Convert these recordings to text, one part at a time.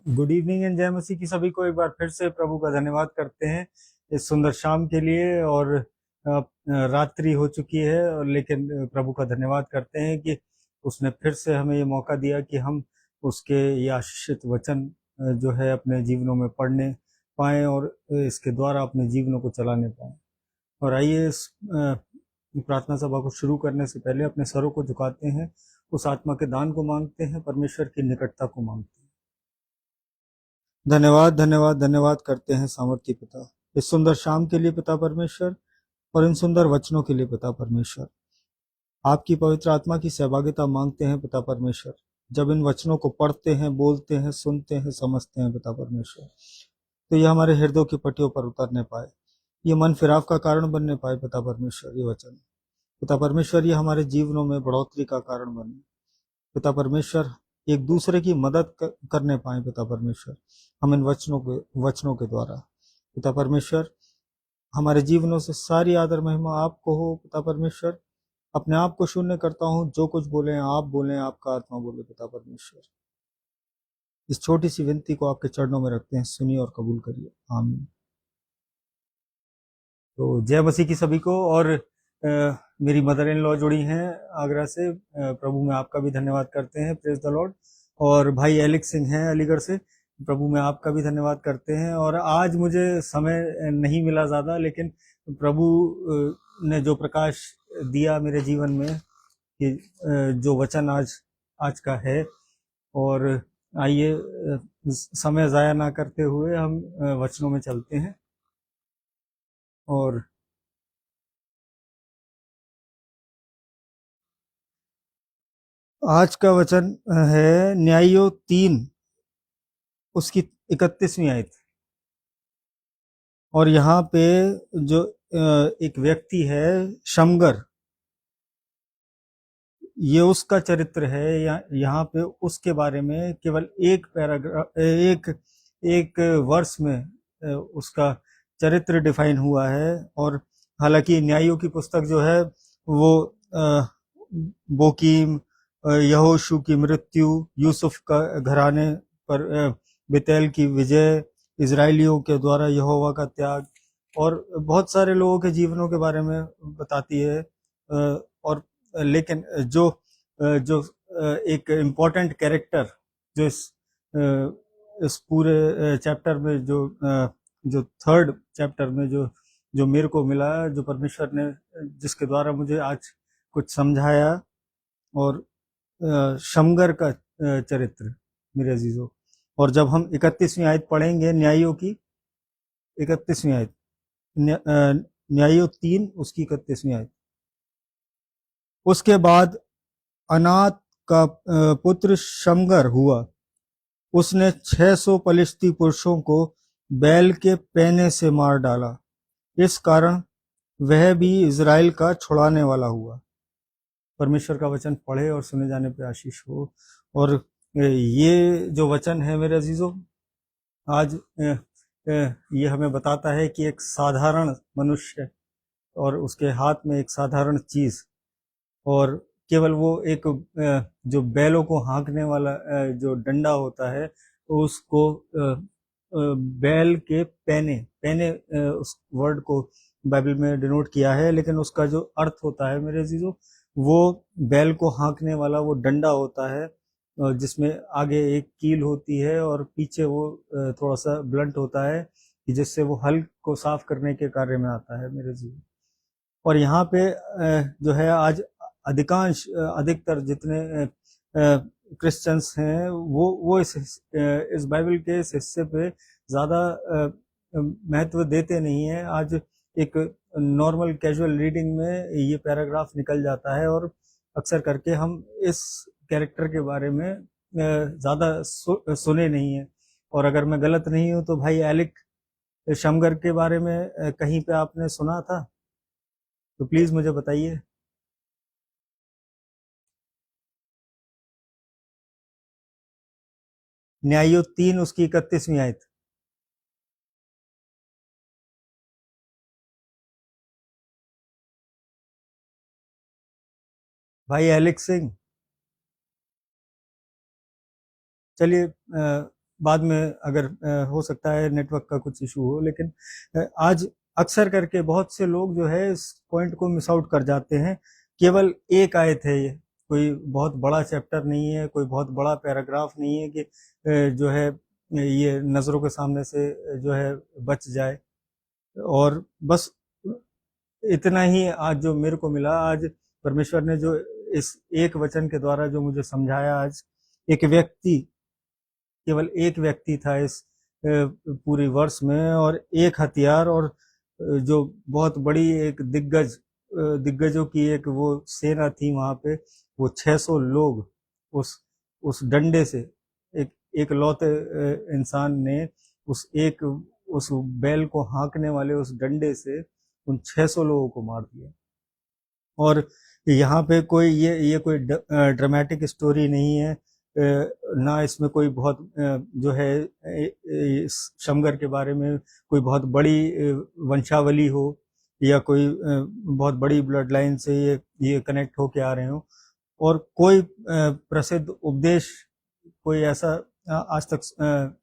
Good evening and जय मसीह की सभी को एक बार फिर से प्रभु का धन्यवाद करते हैं इस सुंदर शाम के लिए। और रात्रि हो चुकी है और लेकिन प्रभु का धन्यवाद करते हैं कि उसने फिर से हमें ये मौका दिया कि हम उसके ये आशीषित वचन जो है अपने जीवनों में पढ़ने पाएं और इसके द्वारा अपने जीवनों को चलाने पाएं। और आइए इस प्रार्थना सभा को शुरू करने से पहले अपने सरों को झुकाते हैं, उस आत्मा के दान को मांगते हैं, परमेश्वर की निकटता को मांगते हैं। धन्यवाद धन्यवाद धन्यवाद करते हैं सामर्थी पिता इस सुंदर शाम के लिए पिता परमेश्वर, और इन सुंदर वचनों के लिए पिता परमेश्वर। आपकी पवित्र आत्मा की सहभागिता मांगते हैं पिता परमेश्वर, जब इन वचनों को पढ़ते हैं, बोलते हैं, सुनते हैं, समझते हैं पिता परमेश्वर, तो ये हमारे हृदयों की पट्टियों पर उतरने पाए, ये मन फिराव का कारण बनने पाए पिता परमेश्वर। ये वचन पिता परमेश्वर ये हमारे जीवनों में बढ़ोतरी का कारण बने पिता परमेश्वर, एक दूसरे की मदद करने पाए पिता परमेश्वर हम इन वचनों के द्वारा। पिता परमेश्वर, हमारे जीवनों से सारी आदर महिमा आपको हो पिता परमेश्वर। अपने आप को शून्य करता हूँ, जो कुछ बोले आप बोले, आपका आत्मा बोले पिता परमेश्वर। इस छोटी सी विनती को आपके चरणों में रखते हैं, सुनिए और कबूल करिए, आमीन। तो जय मसीह की सभी को। और मेरी मदर इन लॉ जुड़ी हैं आगरा से, प्रभु में आपका भी धन्यवाद करते हैं, प्रेज द लॉर्ड। और भाई एलेक्स सिंह हैं अलीगढ़ से, प्रभु में आपका भी धन्यवाद करते हैं। और आज मुझे समय नहीं मिला ज़्यादा, लेकिन प्रभु ने जो प्रकाश दिया मेरे जीवन में कि जो वचन आज आज का है। और आइए समय ज़ाया ना करते हुए हम वचनों में चलते हैं। और आज का वचन है न्यायों 3 उसकी 31वीं आयत। और यहाँ पे जो एक व्यक्ति है शमगर, ये उसका चरित्र है। यहाँ पे उसके बारे में केवल एक पैराग्राफ, एक वर्ष में उसका चरित्र डिफाइन हुआ है। और हालांकि न्यायों की पुस्तक जो है वो बोकीम, यहोशू की मृत्यु, यूसुफ का घराने पर बेतेल की विजय, इजराइलियों के द्वारा यहोवा का त्याग, और बहुत सारे लोगों के जीवनों के बारे में बताती है। और लेकिन जो जो एक इम्पोर्टेंट कैरेक्टर जो इस पूरे चैप्टर में जो थर्ड चैप्टर में जो जो मेरे को मिला, जो परमेश्वर ने जिसके द्वारा मुझे आज कुछ समझाया, और शमगर का चरित्र मेरे अजीजों। और जब हम 31वीं आयत पढ़ेंगे, न्यायों की 31वीं आयत, न्यायों 3 उसकी 31वीं आयत। उसके बाद अनात का पुत्र शमगर हुआ, उसने 600 पलिश्ती पुरुषों को बैल के पैने से मार डाला, इस कारण वह भी इजराइल का छुड़ाने वाला हुआ। परमेश्वर का वचन पढ़े और सुने जाने पे आशीष हो। और ये जो वचन है मेरे अजीजों, आज ये हमें बताता है कि एक साधारण मनुष्य और उसके हाथ में एक साधारण चीज, और केवल वो एक जो बैलों को हाँकने वाला जो डंडा होता है, तो उसको बैल के पैने पैने उस वर्ड को बाइबल में डिनोट किया है, लेकिन उसका जो अर्थ होता है मेरे अजीजों, वो बैल को हाँकने वाला वो डंडा होता है, जिसमें आगे एक कील होती है और पीछे वो थोड़ा सा ब्लंट होता है, कि जिससे वो हल को साफ करने के कार्य में आता है मेरे जीवन। और यहाँ पे जो है आज अधिकतर जितने क्रिश्चियंस हैं वो इस बाइबल के इस हिस्से पे ज़्यादा महत्व देते नहीं है। आज एक नॉर्मल कैजुअल रीडिंग में ये पैराग्राफ निकल जाता है, और अक्सर करके हम इस कैरेक्टर के बारे में ज़्यादा सुने नहीं है। और अगर मैं गलत नहीं हूँ तो भाई एलिक शमगर के बारे में कहीं पे आपने सुना था, तो प्लीज मुझे बताइए। न्यायों 3 उसकी 31वीं आयत। भाई एलेक्स सिंह, चलिए बाद में अगर हो सकता है नेटवर्क का कुछ इशू हो, लेकिन आज अक्सर करके बहुत से लोग जो है इस पॉइंट को मिस आउट कर जाते हैं। केवल एक आयत है ये, कोई बहुत बड़ा चैप्टर नहीं है, कोई बहुत बड़ा पैराग्राफ नहीं है कि जो है ये नज़रों के सामने से जो है बच जाए। और बस इतना ही आज जो मेरे को मिला, आज परमेश्वर ने जो इस एक वचन के द्वारा जो मुझे समझाया, आज एक व्यक्ति, केवल एक व्यक्ति था इस पूरी वर्ष में, और एक हथियार, और जो बहुत बड़ी एक दिग्गजों की एक वो सेना थी वहां पे, वो 600 लोग उस डंडे से, एक एक लौते इंसान ने उस बैल को हाँकने वाले उस डंडे से उन 600 लोगों को मार दिया। और यहाँ पे कोई ये कोई ड्रामेटिक स्टोरी नहीं है, ना इसमें कोई बहुत जो है इस शमगर के बारे में कोई बहुत बड़ी वंशावली हो, या कोई बहुत बड़ी ब्लड लाइन से ये कनेक्ट होके आ रहे हो, और कोई प्रसिद्ध उपदेश कोई ऐसा आज तक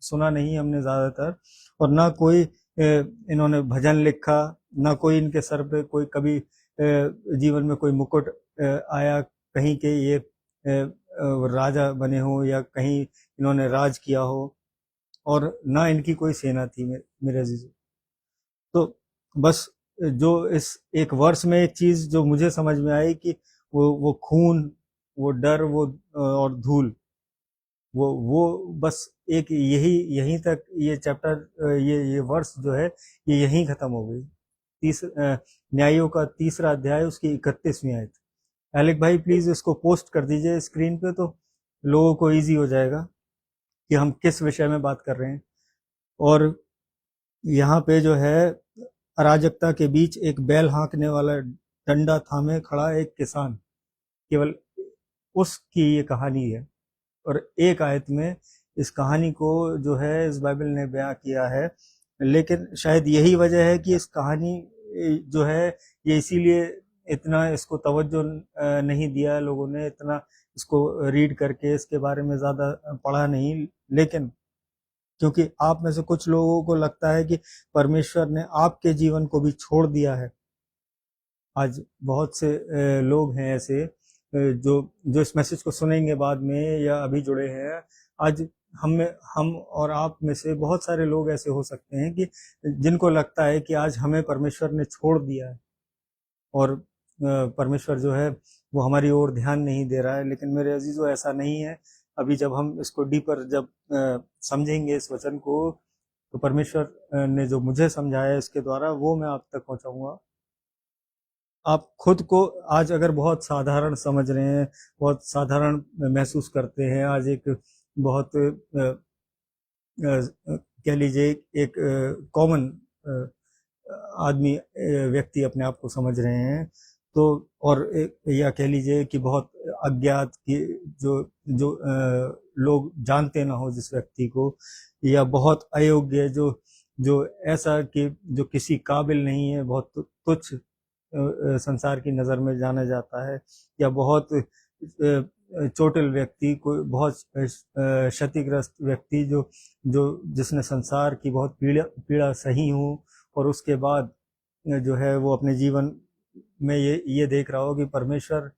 सुना नहीं हमने ज़्यादातर, और ना कोई इन्होंने भजन लिखा, ना कोई इनके सर पे कोई कभी जीवन में कोई मुकुट आया कहीं के ये राजा बने हो, या कहीं इन्होंने राज किया हो, और ना इनकी कोई सेना थी मेरे अजीजों। तो बस जो इस एक वर्ष में एक चीज जो मुझे समझ में आई कि वो खून, वो डर, वो और धूल, वो बस एक यहीं तक ये चैप्टर, ये वर्ष जो है ये यहीं खत्म हो गई। न्यायों का 3रा अध्याय उसकी 31वीं आयत। एलेक भाई प्लीज इसको पोस्ट कर दीजिए स्क्रीन पे, तो लोगों को इजी हो जाएगा कि हम किस विषय में बात कर रहे हैं। और यहाँ पे जो है अराजकता के बीच एक बैल हाँकने वाला डंडा थामे खड़ा एक किसान, केवल उसकी ये कहानी है। और एक आयत में इस कहानी को जो है इस बाइबल ने बयां किया है, लेकिन शायद यही वजह है कि इस कहानी जो है ये इसीलिए इतना इसको तवज्जो नहीं दिया लोगों ने, इतना इसको रीड करके इसके बारे में ज़्यादा पढ़ा नहीं। लेकिन क्योंकि आप में से कुछ लोगों को लगता है कि परमेश्वर ने आपके जीवन को भी छोड़ दिया है। आज बहुत से लोग हैं ऐसे जो इस मैसेज को सुनेंगे बाद में या अभी जुड़े हैं। आज हम और आप में से बहुत सारे लोग ऐसे हो सकते हैं कि जिनको लगता है कि आज हमें परमेश्वर ने छोड़ दिया है, और परमेश्वर जो है वो हमारी ओर ध्यान नहीं दे रहा है। लेकिन मेरे अजीजों, ऐसा नहीं है। अभी जब हम इसको डीपर जब समझेंगे इस वचन को, तो परमेश्वर ने जो मुझे समझाया इसके द्वारा वो मैं आप तक पहुंचाऊंगा। आप खुद को आज अगर बहुत साधारण समझ रहे हैं, बहुत साधारण महसूस करते हैं, आज एक बहुत कह लीजिए एक कॉमन आदमी व्यक्ति अपने आप को समझ रहे हैं, तो और या कह लीजिए कि बहुत अज्ञात की जो लोग जानते ना हो जिस व्यक्ति को, या बहुत अयोग्य जो ऐसा कि जो किसी काबिल नहीं है, बहुत तुच्छ संसार की नज़र में जाना जाता है, या बहुत चोटिल व्यक्ति, कोई बहुत क्षतिग्रस्त व्यक्ति जो जिसने संसार की बहुत पीड़ा सही हो, और उसके बाद जो है वो अपने जीवन में ये देख रहा हो कि परमेश्वर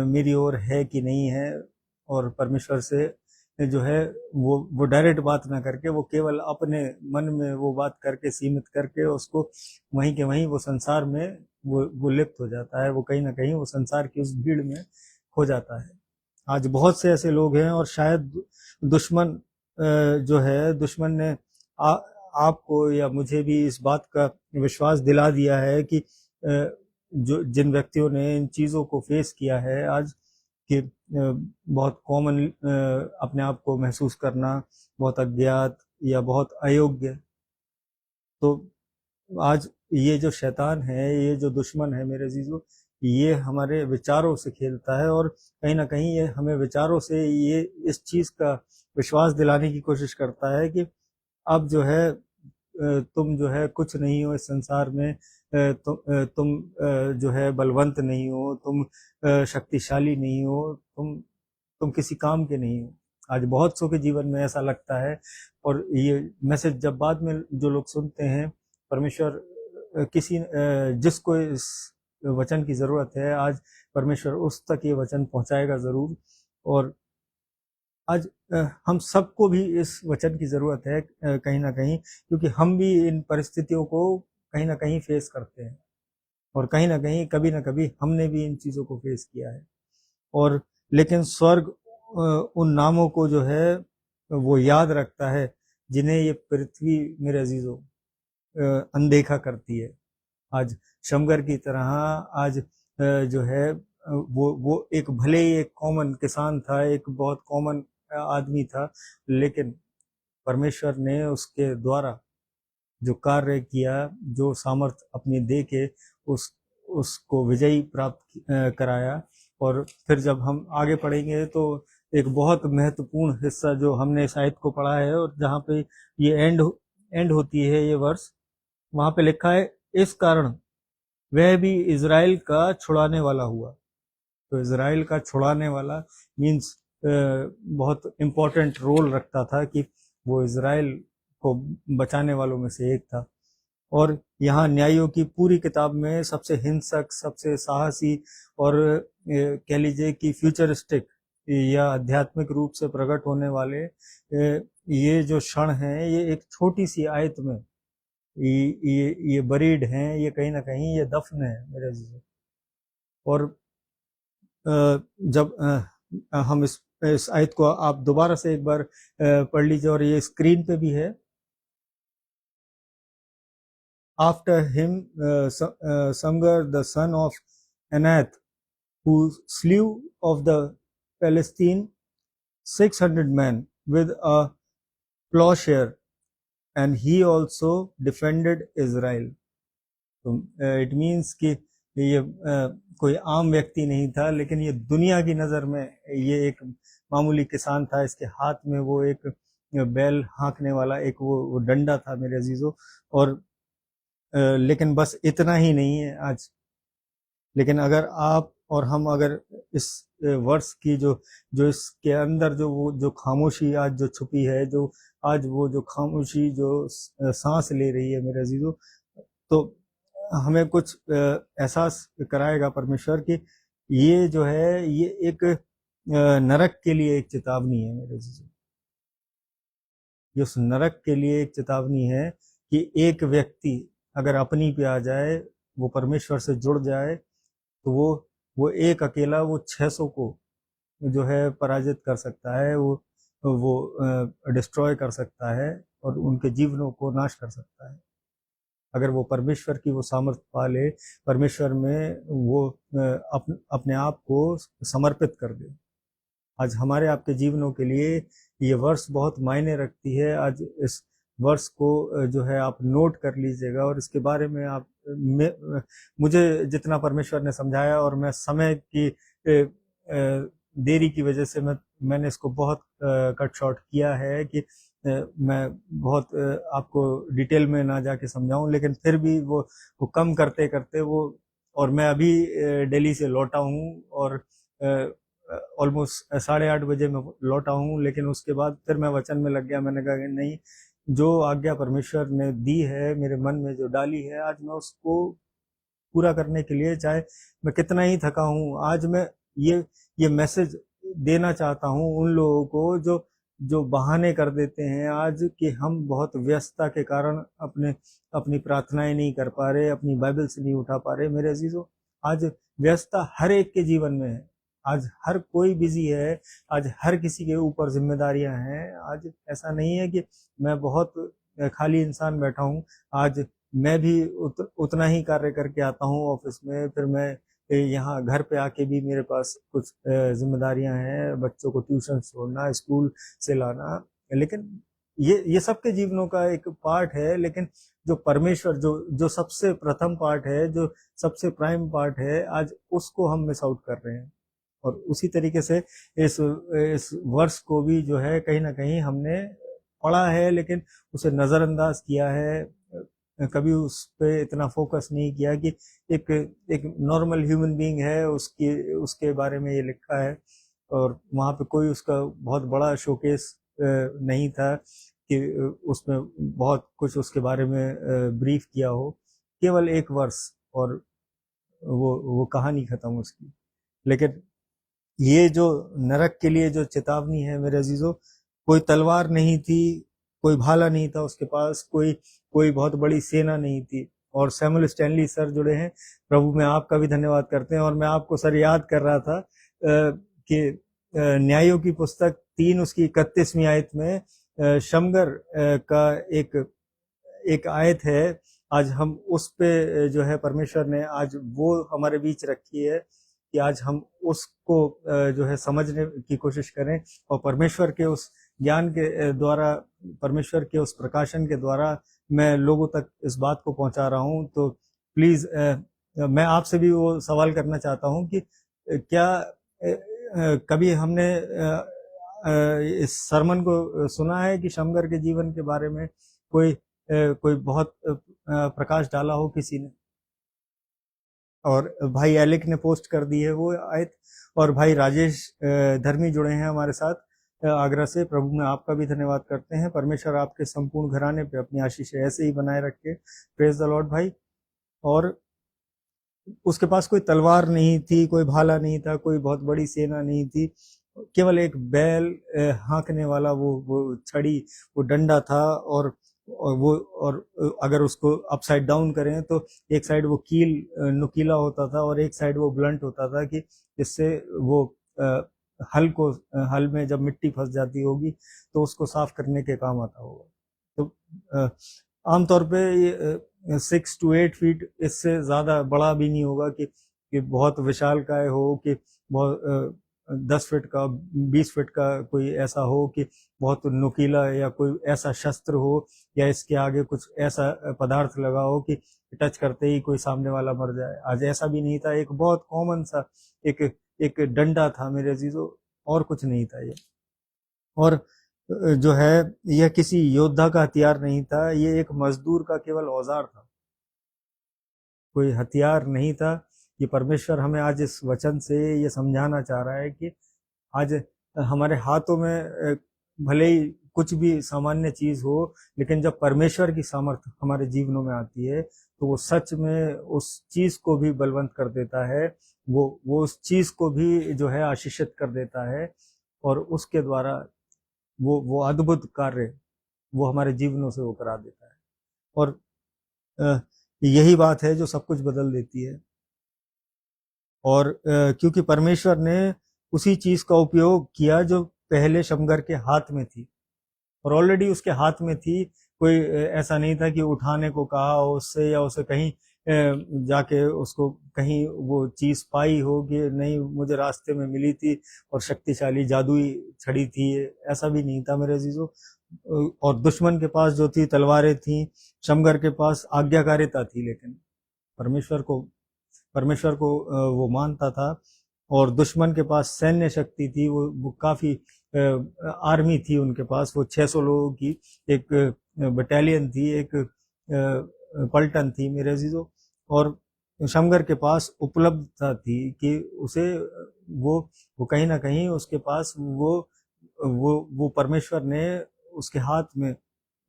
मेरी ओर है कि नहीं है, और परमेश्वर से जो है वो डायरेक्ट बात ना करके वो केवल अपने मन में वो बात करके सीमित करके उसको वहीं के वहीं वो संसार में वो लिप्त हो जाता है, वो कहीं ना कहीं वो संसार की उस भीड़ में खो जाता है। आज बहुत से ऐसे लोग हैं, और शायद दुश्मन जो है, दुश्मन ने आपको या मुझे भी इस बात का विश्वास दिला दिया है कि जो जिन व्यक्तियों ने इन चीज़ों को फेस किया है आज, कि बहुत कॉमन अपने आप को महसूस करना, बहुत अज्ञात या बहुत अयोग्य, तो आज ये जो शैतान है, ये जो दुश्मन है मेरे अजीजों, ये हमारे विचारों से खेलता है, और कहीं ना कहीं ये हमें विचारों से ये इस चीज़ का विश्वास दिलाने की कोशिश करता है कि अब जो है तुम जो है कुछ नहीं हो इस संसार में, तुम जो है बलवंत नहीं हो, तुम शक्तिशाली नहीं हो, तुम किसी काम के नहीं हो। आज बहुत सौ के जीवन में ऐसा लगता है। और ये मैसेज जब बाद में जो लोग सुनते हैं, परमेश्वर जिसको इस वचन की जरूरत है, आज परमेश्वर उस तक ये वचन पहुंचाएगा जरूर। और आज हम सबको भी इस वचन की जरूरत है कहीं ना कहीं, क्योंकि हम भी इन परिस्थितियों को कहीं ना कहीं फेस करते हैं, और कहीं ना कभी हमने भी इन चीजों को फेस किया है। और लेकिन स्वर्ग उन नामों को जो है वो याद रखता है जिन्हें ये पृथ्वी, मेरे अजीजों, अनदेखा करती है। आज शमगर की तरह आज जो है वो एक, भले ही एक कॉमन किसान था, एक बहुत कॉमन आदमी था, लेकिन परमेश्वर ने उसके द्वारा जो कार्य किया, जो सामर्थ अपनी दे के उसको विजयी प्राप्त कराया। और फिर जब हम आगे पढ़ेंगे तो एक बहुत महत्वपूर्ण हिस्सा जो हमने इस आयत को पढ़ा है, और जहाँ पे ये एंड होती है ये वर्ष, वहां पे लिखा है, इस कारण वह भी इज़राइल का छुड़ाने वाला हुआ। तो इज़राइल का छुड़ाने वाला मीन्स बहुत इम्पोर्टेंट रोल रखता था, कि वो इज़राइल को बचाने वालों में से एक था। और यहाँ न्यायों की पूरी किताब में सबसे हिंसक, सबसे साहसी, और कह लीजिए कि फ्यूचरिस्टिक या आध्यात्मिक रूप से प्रकट होने वाले ये जो क्षण हैं, ये एक छोटी सी आयत में ये बरीड हैं, ये कहीं ना कहीं ये दफन है मेरे अजीजों। और जब हम इस आयत को आप दोबारा से एक बार पढ़ लीजिए, और ये स्क्रीन पे भी है। After him, Samgar, the son of Anath, who slew of the Palestine 600 men with a plowshare, and he also defended Israel. तो इट मीन्स कि ये कोई आम व्यक्ति नहीं था, लेकिन ये दुनिया की नज़र में ये एक मामूली किसान था। इसके हाथ में वो एक बैल हाँकने वाला एक वो डंडा था मेरे अजीजों। और लेकिन बस इतना ही नहीं है आज। लेकिन अगर आप और हम अगर इस वर्ष की जो इसके अंदर जो खामोशी आज जो छुपी है, जो आज वो जो खामोशी जो सांस ले रही है मेरे अजीजों, तो हमें कुछ एहसास कराएगा परमेश्वर कि ये जो है ये एक नरक के लिए एक चेतावनी है मेरे अजीजों। ये उस नरक के लिए एक चेतावनी है कि एक व्यक्ति अगर अपनी पे आ जाए, वो परमेश्वर से जुड़ जाए, तो वो एक अकेला वो 600 को जो है पराजित कर सकता है, वो डिस्ट्रॉय कर सकता है, और उनके जीवनों को नाश कर सकता है। अगर वो परमेश्वर की वो सामर्थ पा ले, परमेश्वर में वो अपने आप को समर्पित कर दे। आज हमारे आपके जीवनों के लिए ये वर्ष बहुत मायने रखती है। आज इस वर्ष को जो है आप नोट कर लीजिएगा, और इसके बारे में आप मुझे जितना परमेश्वर ने समझाया, और मैं समय की देरी की वजह से मैंने इसको बहुत कट शॉर्ट किया है कि मैं बहुत आपको डिटेल में ना जाके समझाऊं, लेकिन फिर भी वो कम करते करते और मैं अभी दिल्ली से लौटा हूं, और ऑलमोस्ट 8:30 बजे मैं लौटा हूं। लेकिन उसके बाद फिर मैं वचन में लग गया। मैंने कहा कि नहीं, जो आज्ञा परमेश्वर ने दी है, मेरे मन में जो डाली है, आज मैं उसको पूरा करने के लिए, चाहे मैं कितना ही थका हूं, आज मैं ये मैसेज देना चाहता हूं उन लोगों को जो बहाने कर देते हैं आज कि हम बहुत व्यस्तता के कारण अपनी प्रार्थनाएं नहीं कर पा रहे, अपनी बाइबल से नहीं उठा पा रहे। मेरे अजीजों, आज व्यस्तता हर एक के जीवन में है। आज हर कोई बिजी है। आज हर किसी के ऊपर जिम्मेदारियां हैं। आज ऐसा नहीं है कि मैं बहुत खाली इंसान बैठा हूं। आज मैं भी उतना ही कार्य करके आता हूं ऑफिस में, फिर मैं यहाँ घर पे आके भी मेरे पास कुछ जिम्मेदारियां हैं, बच्चों को ट्यूशन छोड़ना, स्कूल से लाना। लेकिन ये सबके जीवनों का एक पार्ट है। लेकिन जो परमेश्वर जो सबसे प्रथम पार्ट है, जो सबसे प्राइम पार्ट है, आज उसको हम मिस आउट कर रहे हैं। और उसी तरीके से इस वर्ष को भी जो है कहीं ना कहीं हमने पढ़ा है, लेकिन उसे नजरअंदाज किया है। कभी उस पे इतना फोकस नहीं किया कि एक नॉर्मल ह्यूमन बीइंग है, उसके बारे में ये लिखा है। और वहाँ पे कोई उसका बहुत बड़ा शोकेस नहीं था कि उसमें बहुत कुछ उसके बारे में ब्रीफ किया हो। केवल एक वर्ष और वो कहानी खत्म उसकी। लेकिन ये जो नरक के लिए जो चेतावनी है मेरे अजीजों, कोई तलवार नहीं थी, कोई भाला नहीं था उसके पास, कोई कोई बहुत बड़ी सेना नहीं थी। और सैमुअल स्टैनली सर जुड़े हैं, प्रभु में आपका भी धन्यवाद करते हैं। और मैं आपको सर याद कर रहा था कि न्यायों की पुस्तक 3 उसकी 31वीं आयत में शमगर का एक एक आयत है। आज हम उस पे जो है परमेश्वर ने आज वो हमारे बीच रखी है कि आज हम उसको जो है समझने की कोशिश करें और परमेश्वर के उस ज्ञान के द्वारा, परमेश्वर के उस प्रकाशन के द्वारा मैं लोगों तक इस बात को पहुंचा रहा हूं। तो प्लीज मैं आपसे भी वो सवाल करना चाहता हूं कि क्या कभी हमने इस सरमन को सुना है कि शमगर के जीवन के बारे में कोई बहुत प्रकाश डाला हो किसी ने? और भाई एलिक ने पोस्ट कर दी है वो आयत। और भाई राजेश धर्मी जुड़े हैं हमारे साथ आगरा से, प्रभु में आपका भी धन्यवाद करते हैं। परमेश्वर आपके संपूर्ण घराने पे अपनी आशीष ऐसे ही बनाए रखे। प्रेज द लॉर्ड भाई। और उसके पास कोई तलवार नहीं थी, कोई भाला नहीं था, कोई बहुत बड़ी सेना नहीं थी, केवल एक बैल हाँकने वाला वो छड़ी, वो डंडा था। और अगर उसको अपसाइड डाउन करें तो एक साइड वो कील नुकीला होता था और एक साइड वो ब्लंट होता था कि जिससे वो हल में जब मिट्टी फंस जाती होगी तो उसको साफ करने के काम आता होगा। तो आमतौर पे ये 6 to 8 फीट, इससे ज्यादा बड़ा भी नहीं होगा कि बहुत विशालकाय हो, कि बहुत 10 फीट का 20 फीट का कोई ऐसा हो कि बहुत नुकीला, या कोई ऐसा शस्त्र हो या इसके आगे कुछ ऐसा पदार्थ लगा हो कि टच करते ही कोई सामने वाला मर जाए। आज ऐसा भी नहीं था, एक बहुत कॉमन सा एक एक डंडा था मेरे अजीजों, और कुछ नहीं था ये। और जो है यह किसी योद्धा का हथियार नहीं था, ये एक मजदूर का केवल औजार था, कोई हथियार नहीं था। ये परमेश्वर हमें आज इस वचन से ये समझाना चाह रहा है कि आज हमारे हाथों में भले ही कुछ भी सामान्य चीज हो, लेकिन जब परमेश्वर की सामर्थ हमारे जीवनों में आती है तो वो सच में उस चीज को भी बलवंत कर देता है, वो उस चीज को भी जो है आशीषित कर देता है, और उसके द्वारा वो अद्भुत कार्य वो हमारे जीवनों से वो करा देता है। और यही बात है जो सब कुछ बदल देती है। और क्योंकि परमेश्वर ने उसी चीज का उपयोग किया जो पहले शमगर के हाथ में थी, और ऑलरेडी उसके हाथ में थी। कोई ऐसा नहीं था कि उठाने को कहा उससे, या उसे कहीं जाके उसको कहीं वो चीज पाई हो कि नहीं मुझे रास्ते में मिली थी और शक्तिशाली जादुई छड़ी थी, ऐसा भी नहीं था मेरे अजीजों। और दुश्मन के पास जो थी तलवारें थी, शमगर के पास आज्ञाकारिता थी, लेकिन परमेश्वर को वो मानता था। और दुश्मन के पास सैन्य शक्ति थी, वो काफी आर्मी थी उनके पास, वो 600 लोगों की एक बटालियन थी, एक पलटन थी मेरे अजीजों। और शमगर के पास उपलब्धता थी कि उसे वो कहीं ना कहीं उसके पास वो परमेश्वर ने उसके हाथ में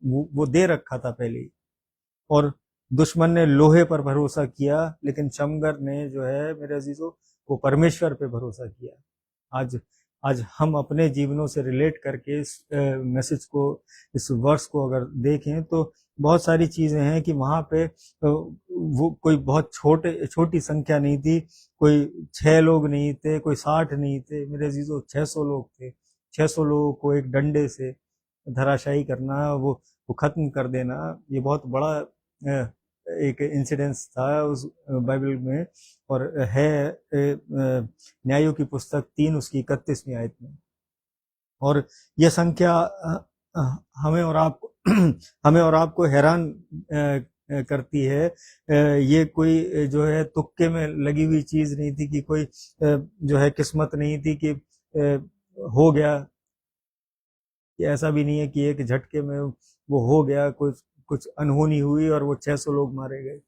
वो दे रखा था पहले ही। और दुश्मन ने लोहे पर भरोसा किया, लेकिन शमगर ने जो है मेरे अजीजों वो परमेश्वर पे भरोसा किया। आज हम अपने जीवनों से रिलेट करके इस मैसेज को, इस वर्स को अगर देखें तो बहुत सारी चीजें हैं कि वहां पे वो कोई बहुत छोटी संख्या नहीं थी, कोई 6 लोग नहीं थे, कोई 60 नहीं थे मेरे अजीजों, 600 लोग थे। 600 लोगों को एक डंडे से धराशायी करना, वो खत्म कर देना, ये बहुत बड़ा एक इंसिडेंस था उस बाइबल में। और है न्यायों की पुस्तक 3 उसकी 31वीं आयत में। और यह संख्या हमें और आपको हमें और आपको हैरान करती है। ये कोई जो है तुक्के में लगी हुई चीज नहीं थी, कि कोई जो है किस्मत नहीं थी कि हो गया, कि ऐसा भी नहीं है कि एक झटके में वो हो गया, कुछ अनहोनी हुई और वो 600 लोग मारे गए,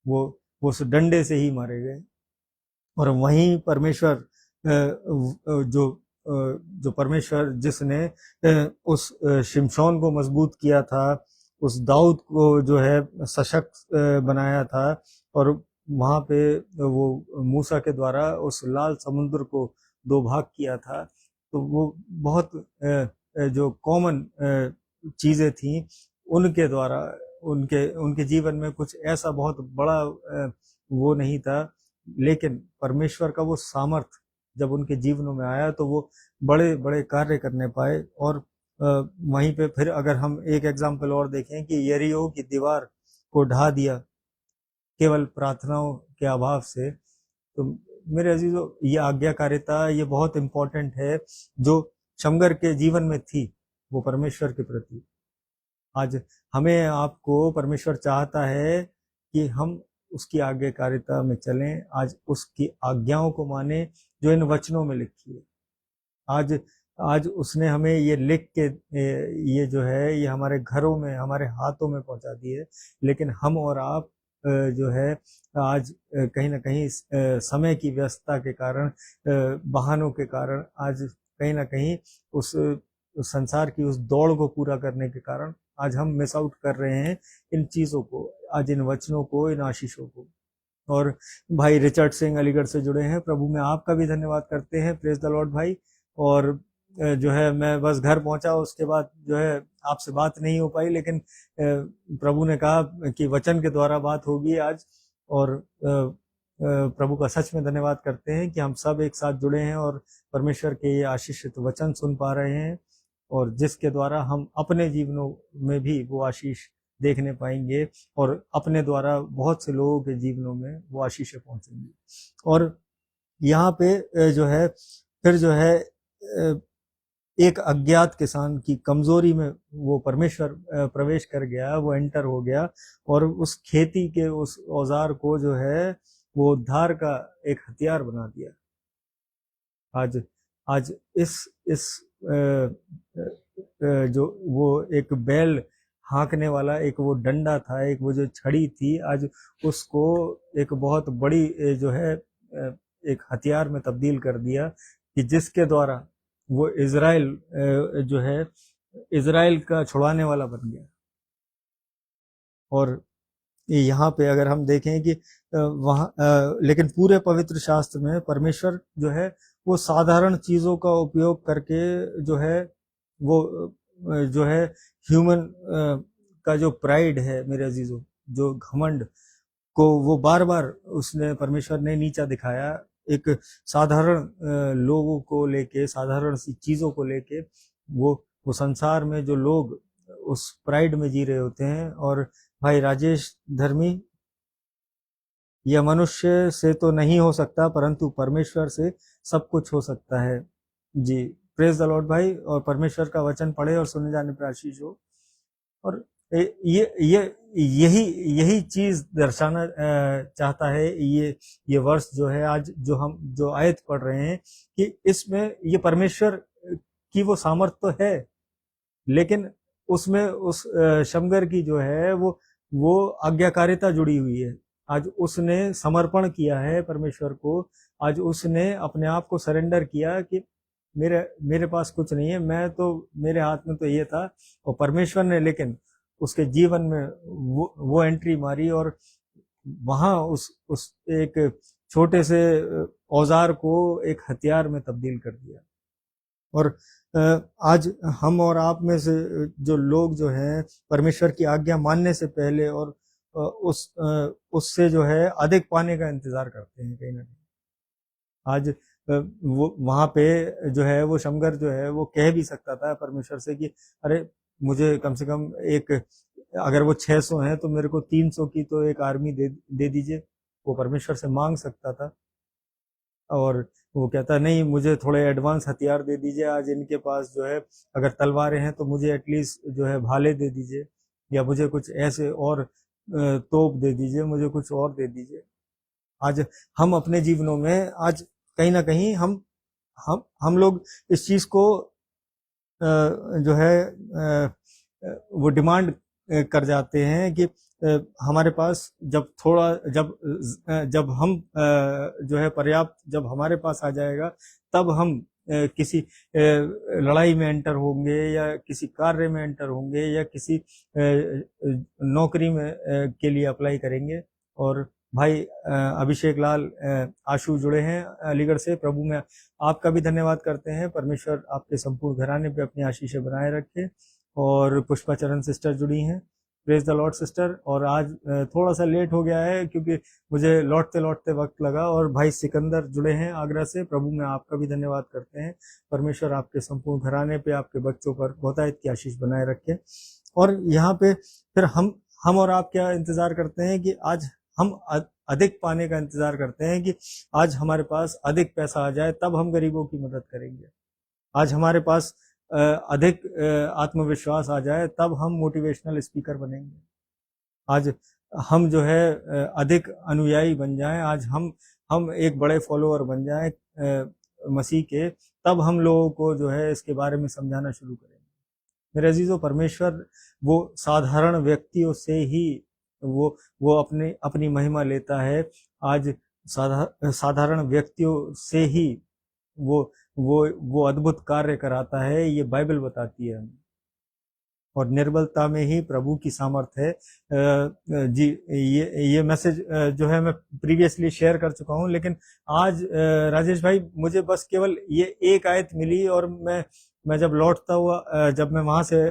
वो उस डंडे से ही मारे गए। और वहीं परमेश्वर जो परमेश्वर जिसने उस शिमशोन को मजबूत किया था, उस दाऊद को जो है सशक्त बनाया था, और वहां पे वो मूसा के द्वारा उस लाल समुद्र को दो भाग किया था, तो वो बहुत जो कॉमन चीजें थी उनके द्वारा उनके उनके जीवन में कुछ ऐसा बहुत बड़ा वो नहीं था, लेकिन परमेश्वर का वो सामर्थ जब उनके जीवनों में आया तो वो बड़े बड़े कार्य करने पाए। और वहीं पे फिर अगर हम एक एग्जाम्पल और देखें कि यरीहो की दीवार को ढा दिया केवल प्रार्थनाओं के अभाव से, तो मेरे अजीजों ये आज्ञाकारिता ये बहुत इंपॉर्टेंट है जो शमगर के जीवन में थी वो परमेश्वर के प्रति। आज हमें आपको परमेश्वर चाहता है कि हम उसकी आज्ञाकारिता में चलें, आज उसकी आज्ञाओं को माने जो इन वचनों में लिखी है। आज आज उसने हमें ये लिख के ये जो है ये हमारे घरों में हमारे हाथों में पहुंचा दी है, लेकिन हम और आप जो है आज कहीं ना कहीं समय की व्यस्तता के कारण, बहानों के कारण, आज कहीं ना कहीं उस संसार की उस दौड़ को पूरा करने के कारण आज हम मिस आउट कर रहे हैं इन चीजों को, आज इन वचनों को, इन आशीषों को। और भाई रिचर्ड सिंह अलीगढ़ से जुड़े हैं, प्रभु में आपका भी धन्यवाद करते हैं, प्रेज द लॉर्ड भाई। और जो है मैं बस घर पहुंचा, उसके बाद जो है आपसे बात नहीं हो पाई, लेकिन प्रभु ने कहा कि वचन के द्वारा बात होगी आज, और प्रभु का सच में धन्यवाद करते हैं कि हम सब एक साथ जुड़े हैं और परमेश्वर के ये आशीषित वचन सुन पा रहे हैं, और जिसके द्वारा हम अपने जीवनों में भी वो आशीष देखने पाएंगे और अपने द्वारा बहुत से लोगों के जीवनों में वो आशीषें पहुंचेंगी। और यहाँ पे जो है फिर जो है एक अज्ञात किसान की कमजोरी में वो परमेश्वर प्रवेश कर गया, वो एंटर हो गया, और उस खेती के उस औजार को जो है वो उद्धार का एक हथियार बना दिया। आज आज इस जो वो एक बैल हाँकने वाला एक वो डंडा था, एक वो जो छड़ी थी, आज उसको एक बहुत बड़ी जो है एक हथियार में तब्दील कर दिया, कि जिसके द्वारा वो इजराइल जो है इजराइल का छुड़ाने वाला बन गया। और यहाँ पे अगर हम देखें कि वहाँ लेकिन पूरे पवित्र शास्त्र में परमेश्वर जो है वो साधारण चीजों का उपयोग करके जो है वो जो है ह्यूमन का जो प्राइड है मेरे अजीजों, जो घमंड को वो बार बार उसने परमेश्वर ने नीचा दिखाया, एक साधारण लोगों को लेके, साधारण सी चीजों को लेके वो संसार में जो लोग उस प्राइड में जी रहे होते हैं। और भाई राजेश धर्मी, यह मनुष्य से तो नहीं हो सकता परंतु परमेश्वर से सब कुछ हो सकता है। जी प्रेज द लॉर्ड भाई, और परमेश्वर का वचन पढ़े और सुने जाने पर आशीष हो। और यही चीज दर्शाना चाहता है ये वर्ष जो है आज जो आयत पढ़ रहे हैं, कि इसमें ये परमेश्वर की वो सामर्थ तो है, लेकिन उसमें उस शमगर की जो है वो आज्ञाकारिता जुड़ी हुई है। आज उसने समर्पण किया है परमेश्वर को, आज उसने अपने आप को सरेंडर किया कि मेरे पास कुछ नहीं है, मैं तो मेरे हाथ में तो ये था, और परमेश्वर ने लेकिन उसके जीवन में वो एंट्री मारी, और वहां उस एक छोटे से औजार को एक हथियार में तब्दील कर दिया। और आज हम और आप में से जो लोग जो हैं परमेश्वर की आज्ञा मानने से पहले और उससे जो है अधिक पाने का इंतजार करते हैं कहीं ना कहीं। आज वो वहां पे जो है वो शमगर जो है वो कह भी सकता था परमेश्वर से कि अरे मुझे कम से कम एक, अगर वो 600 है तो मेरे को 300 की तो एक आर्मी दे दीजिए, वो परमेश्वर से मांग सकता था। और वो कहता नहीं, मुझे थोड़े एडवांस हथियार दे दीजिए, आज इनके पास जो है अगर तलवारें हैं तो मुझे एटलीस्ट जो है भाले दे दीजिए, या मुझे कुछ ऐसे और तोप दे दीजिए, मुझे कुछ और दे दीजिए। आज हम अपने जीवनों में आज कहीं ना कहीं हम लोग इस चीज को जो है वो डिमांड कर जाते हैं कि हमारे पास जब थोड़ा जब हम जो है पर्याप्त जब हमारे पास आ जाएगा, तब हम किसी लड़ाई में एंटर होंगे या किसी कार्य में एंटर होंगे या किसी नौकरी में के लिए अप्लाई करेंगे। और भाई अभिषेक लाल आशु जुड़े हैं अलीगढ़ से। प्रभु में आपका भी धन्यवाद करते हैं। परमेश्वर आपके संपूर्ण घराने पे अपनी आशीषें बनाए रखे। और पुष्पा चरण सिस्टर जुड़ी हैं। Praise the Lord sister. और आज थोड़ा सा लेट हो गया है क्योंकि मुझे लौटते लौटते वक्त लगा। और भाई सिकंदर जुड़े हैं आगरा से। प्रभु में आपका भी धन्यवाद करते हैं। परमेश्वर आपके संपूर्ण घराने पे, आपके बच्चों पर बहुतायत की आशीष बनाए रखे। और यहाँ पे फिर हम और आप क्या इंतजार करते हैं कि आज हम अधिक पाने का इंतजार करते हैं कि आज हमारे पास अधिक पैसा आ जाए, तब हम गरीबों की मदद करेंगे। आज हमारे पास अधिक आत्मविश्वास आ जाए, तब हम मोटिवेशनल स्पीकर बनेंगे। आज हम जो है अधिक अनुयायी बन जाएं, आज हम एक बड़े फॉलोअर बन जाएं मसीह के, तब हम लोगों को जो है इसके बारे में समझाना शुरू करेंगे। मेरे अजीजों, परमेश्वर वो साधारण व्यक्तियों से ही वो अपनी महिमा लेता है। आज साधारण व्यक्तियों से ही वो अद्भुत कार्य कराता है, ये बाइबल बताती है हमें। और निर्बलता में ही प्रभु की सामर्थ्य है। जी, ये मैसेज जो है मैं प्रीवियसली शेयर कर चुका हूँ, लेकिन आज राजेश भाई मुझे बस केवल ये एक आयत मिली। और मैं जब लौटता हुआ, जब मैं वहां से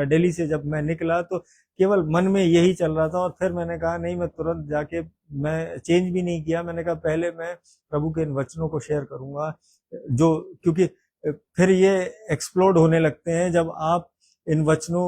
दिल्ली से जब मैं निकला, तो केवल मन में यही चल रहा था। और फिर मैंने कहा नहीं, मैं तुरंत जाके, मैं चेंज भी नहीं किया, मैंने कहा पहले मैं प्रभु के इन वचनों को शेयर करूंगा, जो क्योंकि फिर ये एक्सप्लोड होने लगते हैं जब आप इन वचनों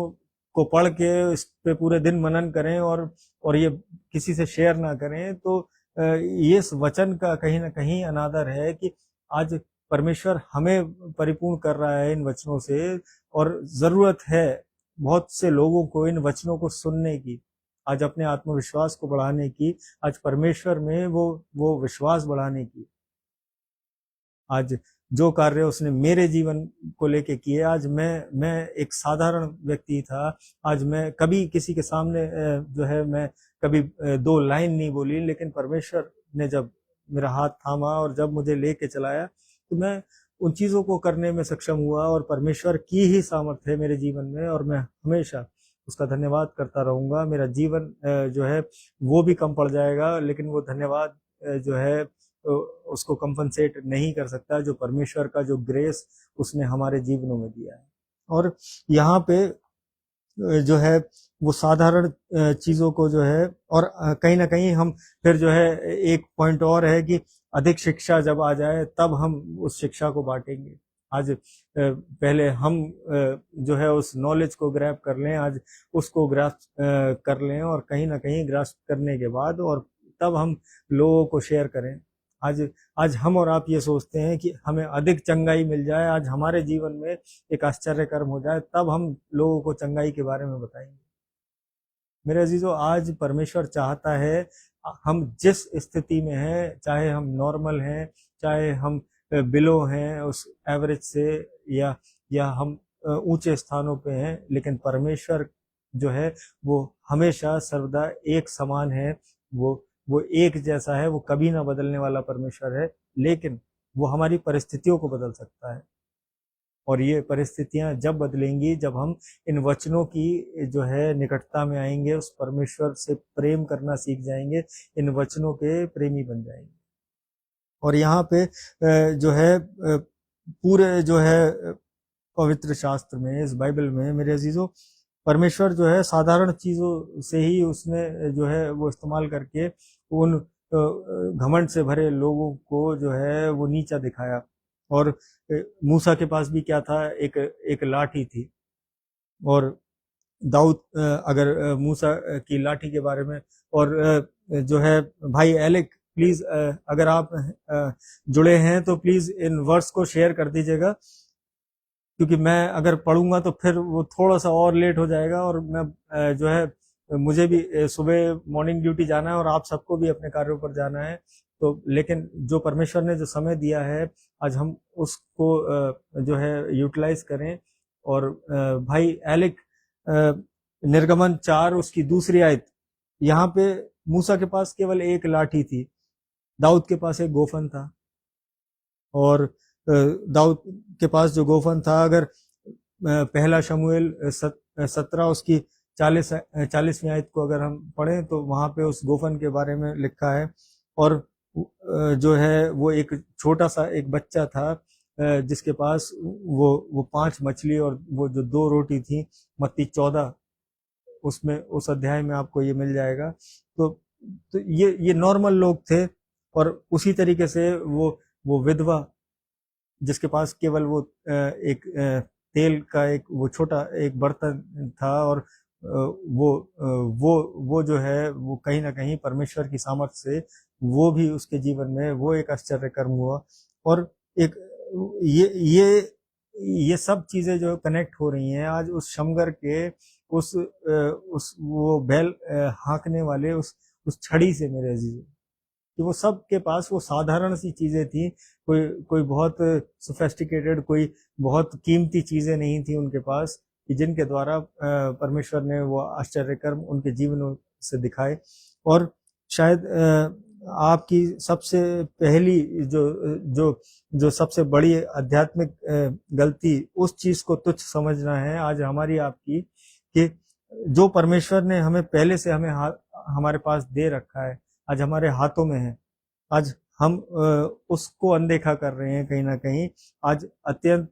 को पढ़ के इस पे पूरे दिन मनन करें और ये किसी से शेयर ना करें, तो ये इस वचन का कहीं ना कहीं अनादर है कि आज परमेश्वर हमें परिपूर्ण कर रहा है इन वचनों से। और जरूरत है बहुत से लोगों को इन वचनों को सुनने की, आज अपने आत्मविश्वास को बढ़ाने की, आज परमेश्वर में वो विश्वास बढ़ाने की। आज जो कार्य उसने मेरे जीवन को लेके किए, आज मैं एक साधारण व्यक्ति था, आज मैं कभी किसी के सामने जो है मैं कभी दो लाइन नहीं बोली, लेकिन परमेश्वर ने जब मेरा हाथ थामा और जब मुझे लेके चलाया, तो मैं उन चीजों को करने में सक्षम हुआ। और परमेश्वर की ही सामर्थ्य है मेरे जीवन में, और मैं हमेशा उसका धन्यवाद करता रहूंगा। मेरा जीवन जो है वो भी कम पड़ जाएगा, लेकिन वो धन्यवाद जो है उसको कंपनसेट नहीं कर सकता, जो परमेश्वर का जो ग्रेस उसने हमारे जीवनों में दिया है। और यहाँ पे जो है वो साधारण चीजों को जो है, और कहीं ना कहीं हम फिर जो है एक पॉइंट और है कि अधिक शिक्षा जब आ जाए, तब हम उस शिक्षा को बांटेंगे। आज पहले हम जो है उस नॉलेज को ग्रैब कर लें, आज उसको ग्रास्प कर लें, और कहीं ना कहीं ग्रास्प करने के बाद और तब हम लोगों को शेयर करें। आज हम और आप ये सोचते हैं कि हमें अधिक चंगाई मिल जाए, आज हमारे जीवन में एक आश्चर्य कर्म हो जाए, तब हम लोगों को चंगाई के बारे में बताएंगे। मेरे अजीजों, आज परमेश्वर चाहता है हम जिस स्थिति में हैं, चाहे हम नॉर्मल हैं, चाहे हम बिलो हैं उस एवरेज से, या हम ऊंचे स्थानों पे हैं, लेकिन परमेश्वर जो है वो हमेशा सर्वदा एक समान है। वो एक जैसा है, वो कभी ना बदलने वाला परमेश्वर है। लेकिन वो हमारी परिस्थितियों को बदल सकता है, और ये परिस्थितियां जब बदलेंगी, जब हम इन वचनों की जो है निकटता में आएंगे, उस परमेश्वर से प्रेम करना सीख जाएंगे, इन वचनों के प्रेमी बन जाएंगे। और यहाँ पे जो है पूरे जो है पवित्र शास्त्र में, इस बाइबल में मेरे अजीजों, परमेश्वर जो है साधारण चीजों से ही उसने जो है वो इस्तेमाल करके उन घमंड से भरे लोगों को जो है वो नीचा दिखाया। और मूसा के पास भी क्या था, एक लाठी थी। और दाऊद, अगर मूसा की लाठी के बारे में, और जो है भाई एलेक, प्लीज अगर आप जुड़े हैं तो प्लीज इन वर्स को शेयर कर दीजिएगा, क्योंकि मैं अगर पढ़ूंगा तो फिर वो थोड़ा सा और लेट हो जाएगा, और मैं जो है मुझे भी सुबह मॉर्निंग ड्यूटी जाना है, और आप सबको भी अपने कार्यों पर जाना है। तो लेकिन जो परमेश्वर ने जो समय दिया है, आज हम उसको जो है यूटिलाइज करें। और भाई एलेक, निर्गमन 4 उसकी दूसरी आयत यहाँ पे मूसा के पास केवल एक लाठी थी, दाऊद के पास एक गोफन था। और दाऊद के पास जो गोफन था, अगर पहला शमूएल 17 उसकी 40वीं आयत को अगर हम पढ़ें तो वहां पे उस गोफन के बारे में लिखा है। और जो है वो एक छोटा सा एक बच्चा था जिसके पास वो 5 मछली और वो जो 2 रोटी थी, मत्ती 14 उसमें उस अध्याय में आपको ये मिल जाएगा। तो ये नॉर्मल लोग थे। और उसी तरीके से वो विधवा जिसके पास केवल वो एक तेल का एक वो छोटा एक बर्तन था, और वो जो है वो कहीं ना कहीं परमेश्वर की सामर्थ से वो भी उसके जीवन में वो एक आश्चर्य कर्म हुआ। और एक ये सब चीजें जो कनेक्ट हो रही हैं आज उस शमगर के उस वो बैल हाँकने वाले उस छड़ी से, मेरे अजीजों, कि वो सब के पास वो साधारण सी चीजें थी। कोई बहुत सोफेस्टिकेटेड, कोई बहुत कीमती चीजें नहीं थी उनके पास, कि जिनके द्वारा परमेश्वर ने वो आश्चर्य कर्म उनके जीवनों से दिखाए। और शायद आपकी सबसे पहली जो जो जो सबसे बड़ी आध्यात्मिक गलती उस चीज को तुच्छ समझना है आज हमारी आपकी, कि जो परमेश्वर ने हमें पहले से हमारे पास दे रखा है, आज हमारे हाथों में है, आज हम उसको अनदेखा कर रहे हैं कहीं ना कहीं। आज अत्यंत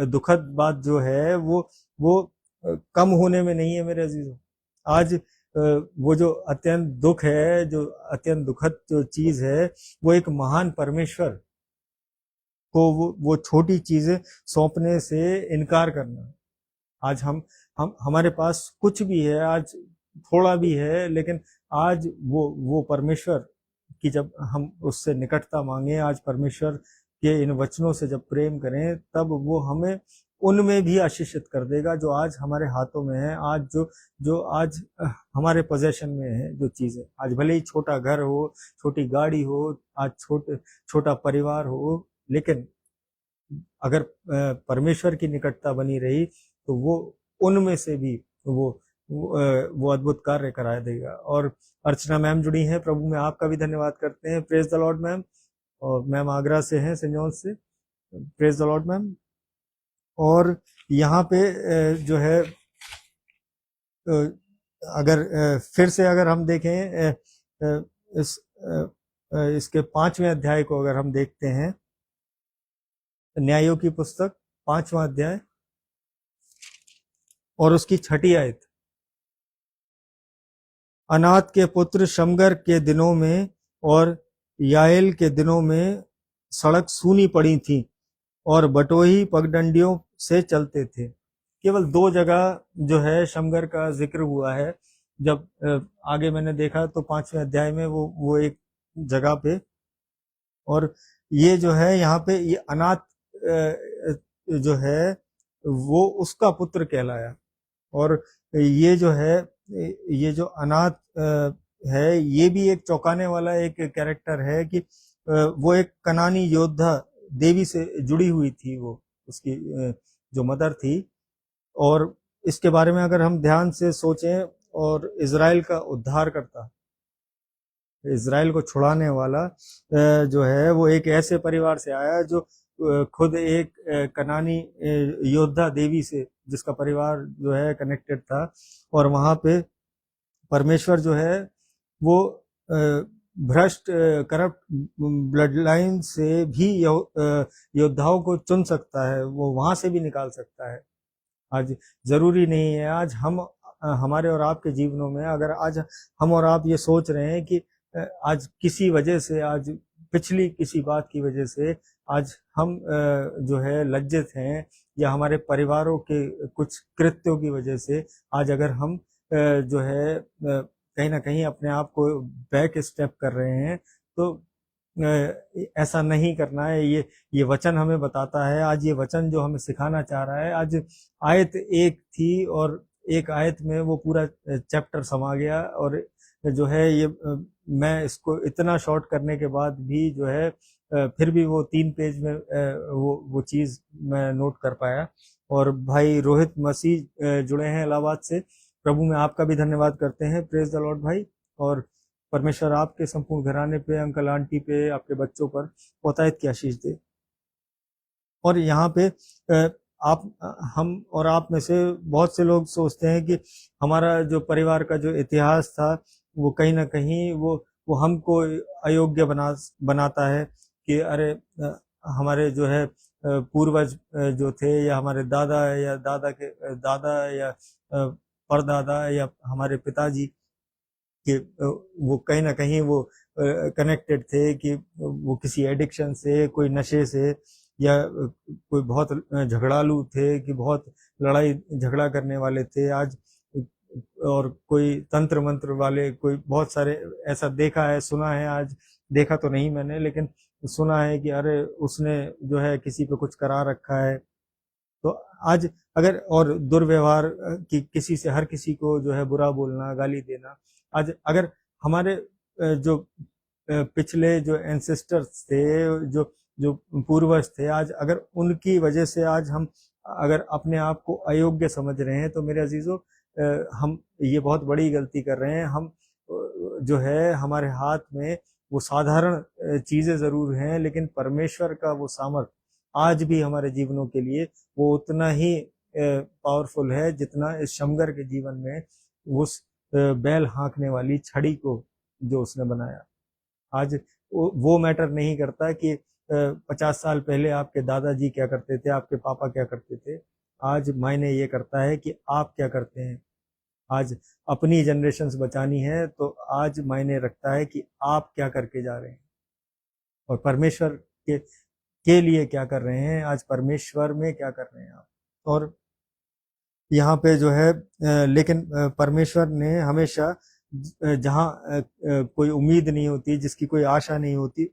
दुखद बात जो है वो कम होने में नहीं है मेरे अजीजों। आज वो जो अत्यंत दुख है, जो अत्यंत दुखद जो चीज है, वो एक महान परमेश्वर को वो छोटी चीजें सौंपने से इनकार करना। आज हमारे पास कुछ भी है, आज थोड़ा भी है, लेकिन आज वो परमेश्वर की जब हम उससे निकटता मांगे, आज परमेश्वर के इन वचनों से जब प्रेम करें, तब वो हमें उनमें भी आशीषित कर देगा जो आज हमारे हाथों में है, आज जो आज हमारे पोजेशन में है जो चीजें। आज भले ही छोटा घर हो, छोटी गाड़ी हो, आज छोटा परिवार हो, लेकिन अगर परमेश्वर की निकटता बनी रही तो वो उनमें से भी वो अद्भुत कार्य करा देगा। और अर्चना मैम जुड़ी हैं, प्रभु में आपका भी धन्यवाद करते हैं। Praise the Lord ma'am. और मैम आगरा से हैं, सेंट जॉन से। Praise the Lord ma'am. और यहाँ पे जो है अगर फिर से अगर हम देखें इसके 5वें अध्याय को अगर हम देखते हैं, न्यायों की पुस्तक 5वां अध्याय और उसकी 6ठी आयत। अनात के पुत्र शमगर के दिनों में और याएल के दिनों में सड़क सूनी पड़ी थी और बटोही पगडंडियों से चलते थे। केवल 2 जगह जो है शमगर का जिक्र हुआ है। जब आगे मैंने देखा तो 5वें अध्याय में वो एक जगह पे, और ये जो है यहाँ पे ये अनात जो है वो उसका पुत्र कहलाया। और ये जो है ये जो अनाथ है, ये भी एक चौंकाने वाला एक कैरेक्टर है कि वो एक कनानी योद्धा देवी से जुड़ी हुई थी, वो उसकी जो मदर थी। और इसके बारे में अगर हम ध्यान से सोचें, और इज़राइल का उद्धार करता, इज़राइल को छुड़ाने वाला जो है वो एक ऐसे परिवार से आया जो खुद एक कनानी योद्धा देवी से, जिसका परिवार जो है कनेक्टेड था। और वहां पे परमेश्वर जो है वो भ्रष्ट करप्ट ब्लड लाइन से भी योद्धाओं को चुन सकता है, वो वहां से भी निकाल सकता है। आज जरूरी नहीं है, आज हमारे और आपके जीवनों में अगर आज हम और आप ये सोच रहे हैं कि आज किसी वजह से, आज पिछली किसी बात की वजह से आज हम जो है लज्जित हैं, या हमारे परिवारों के कुछ कृत्यों की वजह से आज अगर हम जो है कहीं ना कहीं अपने आप को बैक स्टेप कर रहे हैं, तो ऐसा नहीं करना है। ये वचन हमें बताता है, आज ये वचन जो हमें सिखाना चाह रहा है। आज आयत एक थी और एक आयत में वो पूरा चैप्टर समा गया, और जो है ये मैं इसको इतना शॉर्ट करने के बाद भी जो है फिर भी वो 3 पेज में वो चीज मैं नोट कर पाया। और भाई रोहित मसीह जुड़े हैं इलाहाबाद से, प्रभु में आपका भी धन्यवाद करते हैं। प्रेज द लॉर्ड भाई। और परमेश्वर आपके संपूर्ण घराने पे, अंकल आंटी पे, आपके बच्चों पर बहुतायत की आशीष दे। और यहाँ पे आप, हम और आप में से बहुत से लोग सोचते हैं कि हमारा जो परिवार का जो इतिहास था वो कहीं ना कहीं वो हमको अयोग्य बनाता है कि अरे हमारे जो है पूर्वज जो थे, या हमारे दादा या दादा के दादा या परदादा या हमारे पिताजी कि वो कहीं ना कहीं वो कनेक्टेड थे, कि वो किसी एडिक्शन से, कोई नशे से, या कोई बहुत झगड़ालू थे, कि बहुत लड़ाई झगड़ा करने वाले थे आज, और कोई तंत्र मंत्र वाले, कोई बहुत सारे ऐसा देखा है, सुना है। आज देखा तो नहीं मैंने, लेकिन सुना है कि अरे उसने जो है किसी पे कुछ करा रखा है। तो आज अगर, और दुर्व्यवहार की किसी से, हर किसी को जो है बुरा बोलना, गाली देना, आज अगर हमारे जो पिछले जो एंसेस्टर्स थे, जो जो पूर्वज थे, आज अगर उनकी वजह से आज हम अगर अपने आप को अयोग्य समझ रहे हैं, तो मेरे अजीजों हम ये बहुत बड़ी गलती कर रहे हैं। हम जो है हमारे हाथ में वो साधारण चीजें जरूर हैं, लेकिन परमेश्वर का वो सामर्थ आज भी हमारे जीवनों के लिए वो उतना ही पावरफुल है जितना इस शमगर के जीवन में उस बैल हाँकने वाली छड़ी को जो उसने बनाया। आज वो मैटर नहीं करता कि 50 साल पहले आपके दादाजी क्या करते थे, आपके पापा क्या करते थे। आज मायने ये करता है कि आप क्या करते हैं। आज अपनी जनरेशन्स बचानी है तो आज मायने रखता है कि आप क्या करके जा रहे हैं और परमेश्वर के लिए क्या कर रहे हैं। आज परमेश्वर में क्या कर रहे हैं आप। और यहाँ पे जो है लेकिन परमेश्वर ने हमेशा जहाँ कोई उम्मीद नहीं होती, जिसकी कोई आशा नहीं होती,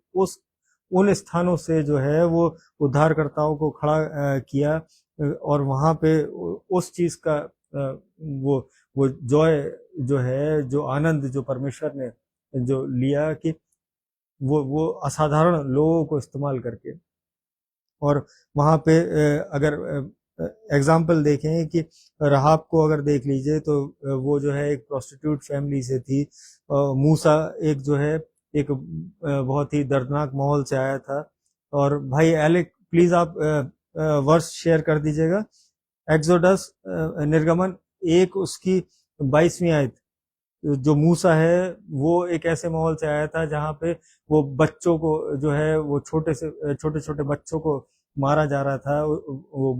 उन स्थानों से जो है वो उद्धारकर्ताओं को खड़ा किया, और वहां पे उस चीज का वो जॉय जो है, जो आनंद जो परमेश्वर ने जो लिया, कि वो असाधारण लोगों को इस्तेमाल करके। और वहां पे अगर एग्जाम्पल देखें कि राहाब को अगर देख लीजिए, तो वो जो है एक प्रोस्टिट्यूट फैमिली से थी। मूसा एक जो है एक बहुत ही दर्दनाक माहौल से आया था। और भाई एलेक प्लीज आप वर्स शेयर कर दीजिएगा। एक्सोडस निर्गमन 1 उसकी 22वीं आयत। जो मूसा है वो एक ऐसे माहौल से आया था जहाँ पे वो बच्चों को जो है, वो छोटे छोटे बच्चों को मारा जा रहा था, वो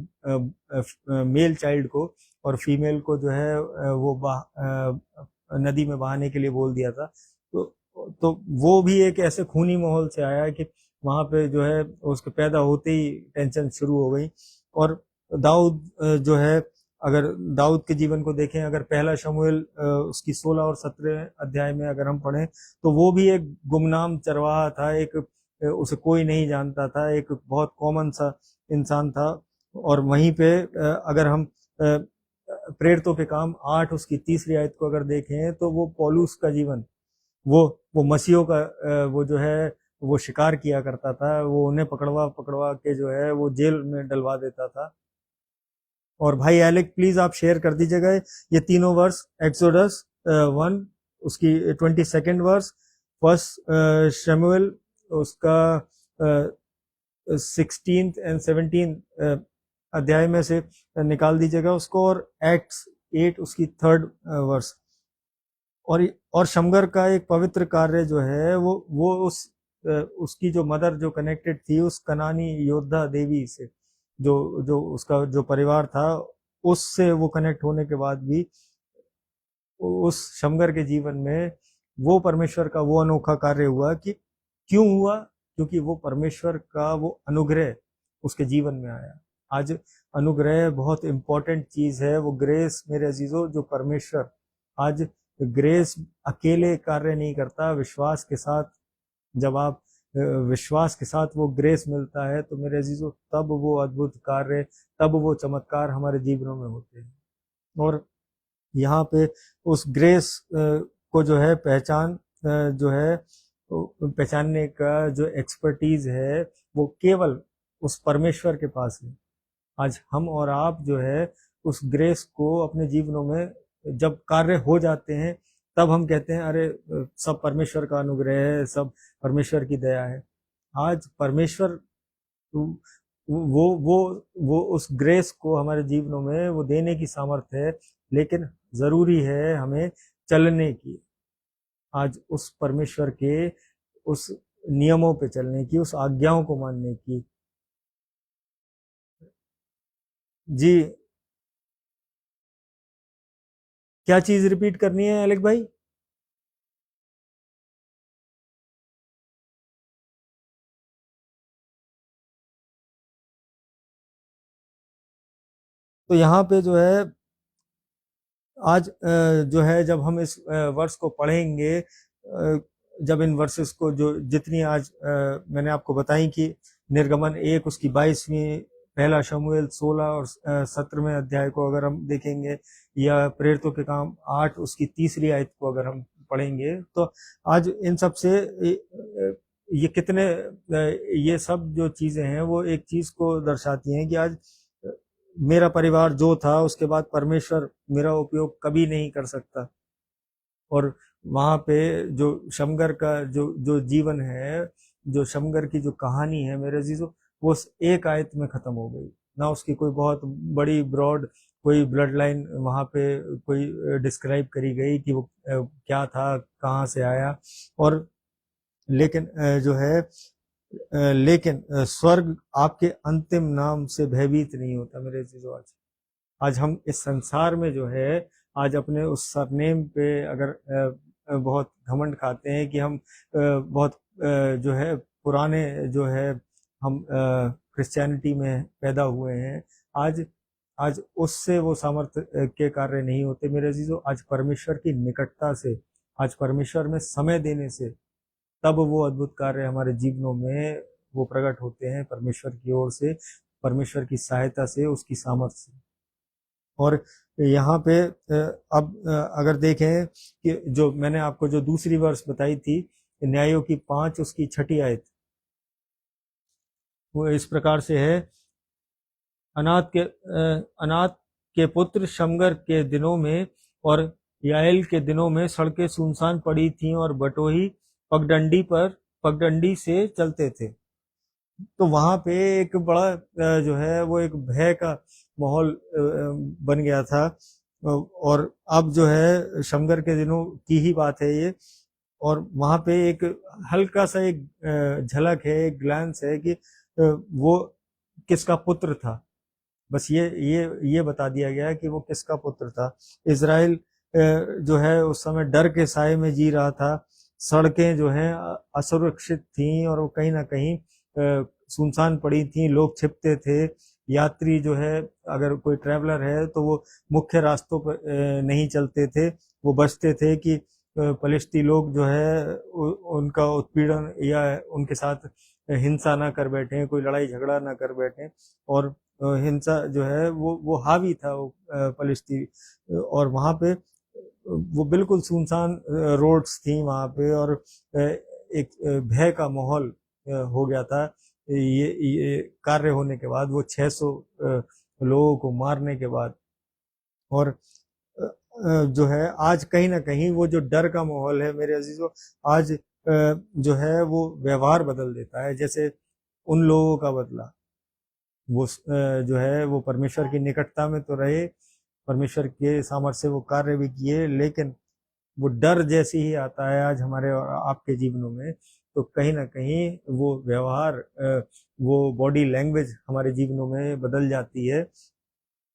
मेल चाइल्ड को, और फीमेल को जो है वो नदी में बहाने के लिए बोल दिया था। तो वो भी एक ऐसे खूनी माहौल से आया कि वहां पे जो है उसके पैदा होते ही टेंशन शुरू हो गई। और दाऊद जो है, अगर दाऊद के जीवन को देखें, अगर पहला शमूएल उसकी 16 और 17 अध्याय में अगर हम पढ़ें, तो वो भी एक गुमनाम चरवाहा था, एक उसे कोई नहीं जानता था, एक बहुत कॉमन सा इंसान था। और वहीं पे अगर हम प्रेरितों के काम 8 उसकी 3री आयत को अगर देखें, तो वो पौलुस का जीवन, वो मसीहों का वो जो है वो शिकार किया करता था, वो उन्हें पकड़वा पकड़वा के जो है वो जेल में डलवा देता था। और भाई एलेक प्लीज आप शेयर कर दीजिएगा ये तीनों वर्स। एक्सोडस 1 उसकी 22nd वर्स, फर्स्ट शमूएल उसका 16th एंड 17th अध्याय में से निकाल दीजिएगा उसको, और एक्ट्स 8 उसकी 3rd वर्स। और शमगर का एक पवित्र कार्य जो है वो उसकी जो मदर जो कनेक्टेड थी उस कनानी योद्धा देवी से, जो उसका जो परिवार था उससे वो कनेक्ट होने के बाद भी उस शमगर के जीवन में वो परमेश्वर का वो अनोखा कार्य हुआ। कि क्यों हुआ? क्योंकि वो परमेश्वर का वो अनुग्रह उसके जीवन में आया। आज अनुग्रह बहुत इंपॉर्टेंट चीज है, वो ग्रेस मेरे अजीजों, जो परमेश्वर आज ग्रेस अकेले कार्य नहीं करता, विश्वास के साथ जब आप विश्वास के साथ वो ग्रेस मिलता है, तो मेरे अजीजों तब वो अद्भुत कार्य, तब वो चमत्कार हमारे जीवनों में होते हैं। और यहाँ पे उस ग्रेस को जो है पहचान जो है पहचानने का जो एक्सपर्टीज है वो केवल उस परमेश्वर के पास है। आज हम और आप जो है उस ग्रेस को अपने जीवनों में जब कार्य हो जाते हैं तब हम कहते हैं अरे सब परमेश्वर का अनुग्रह है, सब परमेश्वर की दया है। आज परमेश्वर वो उस ग्रेस को हमारे जीवनों में वो देने की सामर्थ्य है, लेकिन जरूरी है हमें चलने की, आज उस परमेश्वर के उस नियमों पे चलने की, उस आज्ञाओं को मानने की। जी, क्या चीज रिपीट करनी है अलग भाई? तो यहाँ पे जो है आज जो है जब हम इस वर्ष को पढ़ेंगे, जब इन वर्सेस को जो जितनी आज मैंने आपको बताई कि निर्गमन 1 उसकी 22वीं, पहला शमूएल 16 और 17वें अध्याय को अगर हम देखेंगे, या प्रेरितों के काम 8 उसकी 3री आयत को अगर हम पढ़ेंगे, तो आज इन सब से ये कितने ये सब जो चीजें हैं वो एक चीज को दर्शाती हैं कि आज मेरा परिवार जो था उसके बाद परमेश्वर मेरा उपयोग कभी नहीं कर सकता। और वहां पे जो शमगर का जो जो जीवन है, जो शमगर की जो कहानी है मेरे अजीजों, वो एक आयत में खत्म हो गई ना। उसकी कोई बहुत बड़ी ब्रॉड कोई ब्लड लाइन वहां पे कोई डिस्क्राइब करी गई कि वो क्या था, कहाँ से आया। और लेकिन जो है लेकिन स्वर्ग आपके अंतिम नाम से भयभीत नहीं होता मेरे चीजों। आज आज हम इस संसार में जो है आज अपने उस सरनेम पे अगर बहुत घमंड खाते हैं कि हम बहुत जो है पुराने जो है हम क्रिश्चियनिटी में पैदा हुए हैं, आज आज उससे वो सामर्थ्य के कार्य नहीं होते मेरे अजीजों। आज परमेश्वर की निकटता से, आज परमेश्वर में समय देने से तब वो अद्भुत कार्य हमारे जीवनों में वो प्रकट होते हैं, परमेश्वर की ओर से, परमेश्वर की सहायता से, उसकी सामर्थ्य से। और यहाँ पे अब अगर देखें कि जो मैंने आपको जो दूसरी वर्ष बताई थी, न्यायों की 5 उसकी 6ठी आयत, वो इस प्रकार से है, अनाथ के पुत्र शमगर के दिनों में और याएल के दिनों में सड़कें सुनसान पड़ी थीं और बटोही पगडंडी से चलते थे। तो वहां पे एक बड़ा जो है वो एक भय का माहौल बन गया था। और अब जो है शमगर के दिनों की ही बात है ये, और वहां पे एक हल्का सा एक झलक है, एक ग्लैंस है कि वो किसका पुत्र था। बस ये बता दिया गया है कि वो किसका पुत्र था। इज़राइल जो है उस समय डर के साए में जी रहा था। सड़कें जो हैं असुरक्षित थीं और वो कहीं ना कहीं सुनसान पड़ी थीं, लोग छिपते थे। यात्री जो है अगर कोई ट्रैवलर है तो वो मुख्य रास्तों पर नहीं चलते थे, वो बचते थे कि फलिस्ती लोग जो है उनका उत्पीड़न या उनके साथ हिंसा ना कर बैठे, कोई लड़ाई झगड़ा ना कर बैठे। और हिंसा जो है वो हावी था वो फलिस्ती, और वहां पे वो बिल्कुल सुनसान रोड्स थी वहां पे, और एक भय का माहौल हो गया था ये कार्य होने के बाद, वो 600 लोगों को मारने के बाद। और जो है आज कहीं ना कहीं वो जो डर का माहौल है मेरे अजीजों, आज जो है वो व्यवहार बदल देता है। जैसे उन लोगों का बदला, वो जो है वो परमेश्वर की निकटता में तो रहे, परमेश्वर के सामर्थ्य से वो कार्य भी किए, लेकिन वो डर जैसे ही आता है आज हमारे और आपके जीवनों में, तो कहीं ना कहीं वो व्यवहार वो बॉडी लैंग्वेज हमारे जीवनों में बदल जाती है।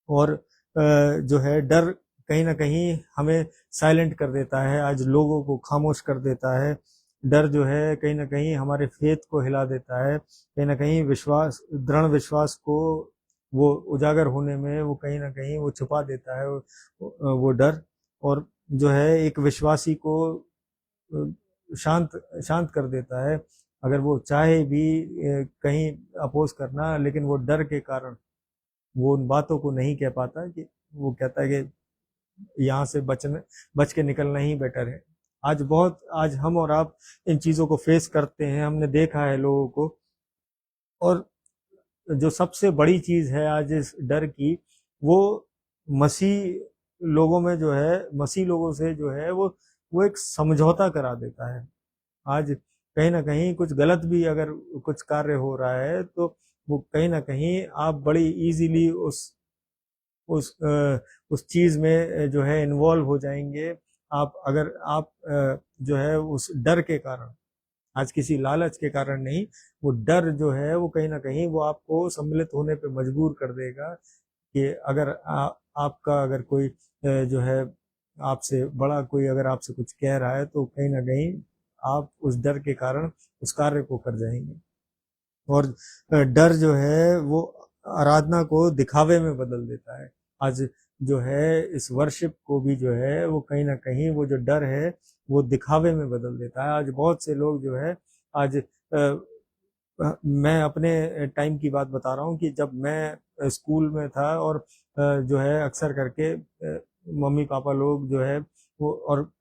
और जो है डर कहीं ना कहीं हमें साइलेंट कर देता है, आज लोगों को खामोश कर देता है। डर जो है कहीं ना कहीं हमारे फेथ को हिला देता है, कहीं ना कहीं विश्वास, दृढ़ विश्वास को वो उजागर होने में वो कहीं ना कहीं वो छुपा देता है वो डर। और जो है एक विश्वासी को शांत शांत कर देता है, अगर वो चाहे भी कहीं अपोज करना, लेकिन वो डर के कारण वो उन बातों को नहीं कह पाता, कि वो कहता है कि यहाँ से बच के निकलना ही बेटर है। आज हम और आप इन चीजों को फेस करते हैं, हमने देखा है लोगों को। और जो सबसे बड़ी चीज है आज इस डर की, वो मसीह लोगों में जो है, मसीह लोगों से जो है वो एक समझौता करा देता है। आज कहीं ना कहीं कुछ गलत भी अगर कुछ कार्य हो रहा है तो वो कहीं ना कहीं आप बड़ी इजीली उस चीज में जो है इन्वॉल्व हो जाएंगे। आप अगर आप जो है उस डर के कारण, आज किसी लालच के कारण नहीं, वो डर जो है वो कहीं ना कहीं वो आपको सम्मिलित होने पे मजबूर कर देगा कि अगर आपका अगर कोई जो है आपसे बड़ा कोई अगर आपसे कुछ कह रहा है तो कहीं ना कहीं आप उस डर के कारण उस कार्य को कर जाएंगे। और डर जो है वो आराधना को दिखावे में बदल देता है। आज जो है इस वर्शिप को भी जो है वो कहीं ना कहीं वो जो डर है वो दिखावे में बदल देता है। आज बहुत से लोग जो है आज मैं अपने टाइम की बात बता रहा हूँ कि जब मैं स्कूल में था और जो है अक्सर करके मम्मी पापा लोग जो है वो और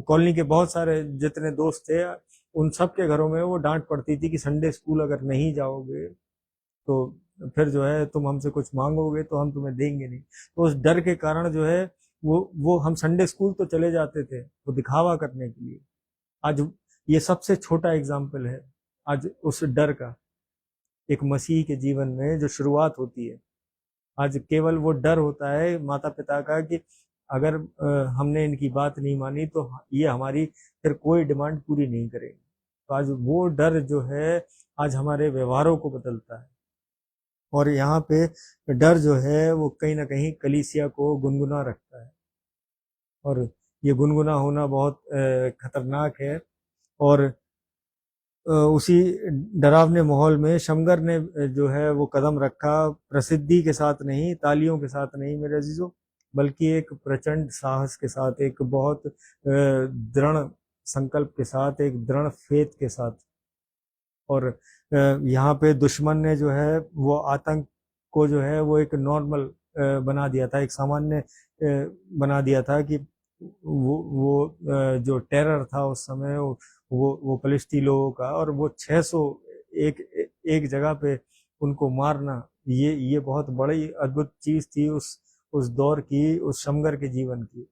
कॉलोनी के बहुत सारे जितने दोस्त थे उन सब के घरों में वो डांट पड़ती थी कि संडे स्कूल अगर नहीं जाओगे तो फिर जो है तुम हमसे कुछ मांगोगे तो हम तुम्हें देंगे नहीं। तो उस डर के कारण जो है वो हम संडे स्कूल तो चले जाते थे वो दिखावा करने के लिए। आज ये सबसे छोटा एग्जाम्पल है आज उस डर का, एक मसीह के जीवन में जो शुरुआत होती है। आज केवल वो डर होता है माता पिता का कि अगर हमने इनकी बात नहीं मानी तो ये हमारी फिर कोई डिमांड पूरी नहीं करेंगे। तो आज वो डर जो है आज हमारे व्यवहारों को बदलता है। और यहाँ पे डर जो है वो कहीं ना कहीं कलीसिया को गुनगुना रखता है। और ये गुनगुना होना बहुत खतरनाक है। और उसी डरावने माहौल में शमगर ने जो है वो कदम रखा, प्रसिद्धि के साथ नहीं, तालियों के साथ नहीं मेरे अजीजों, बल्कि एक प्रचंड साहस के साथ, एक बहुत दृढ़ संकल्प के साथ, एक दृढ़ फेथ के साथ। और यहाँ पे दुश्मन ने जो है वो आतंक को जो है वो एक नॉर्मल बना दिया था, एक सामान्य बना दिया था कि वो जो टेरर था उस समय वो फलिस्ती लोगों का, और वो 600 एक एक जगह पे उनको मारना, ये बहुत बड़ी अद्भुत चीज थी उस दौर की, उस शमगर के जीवन की।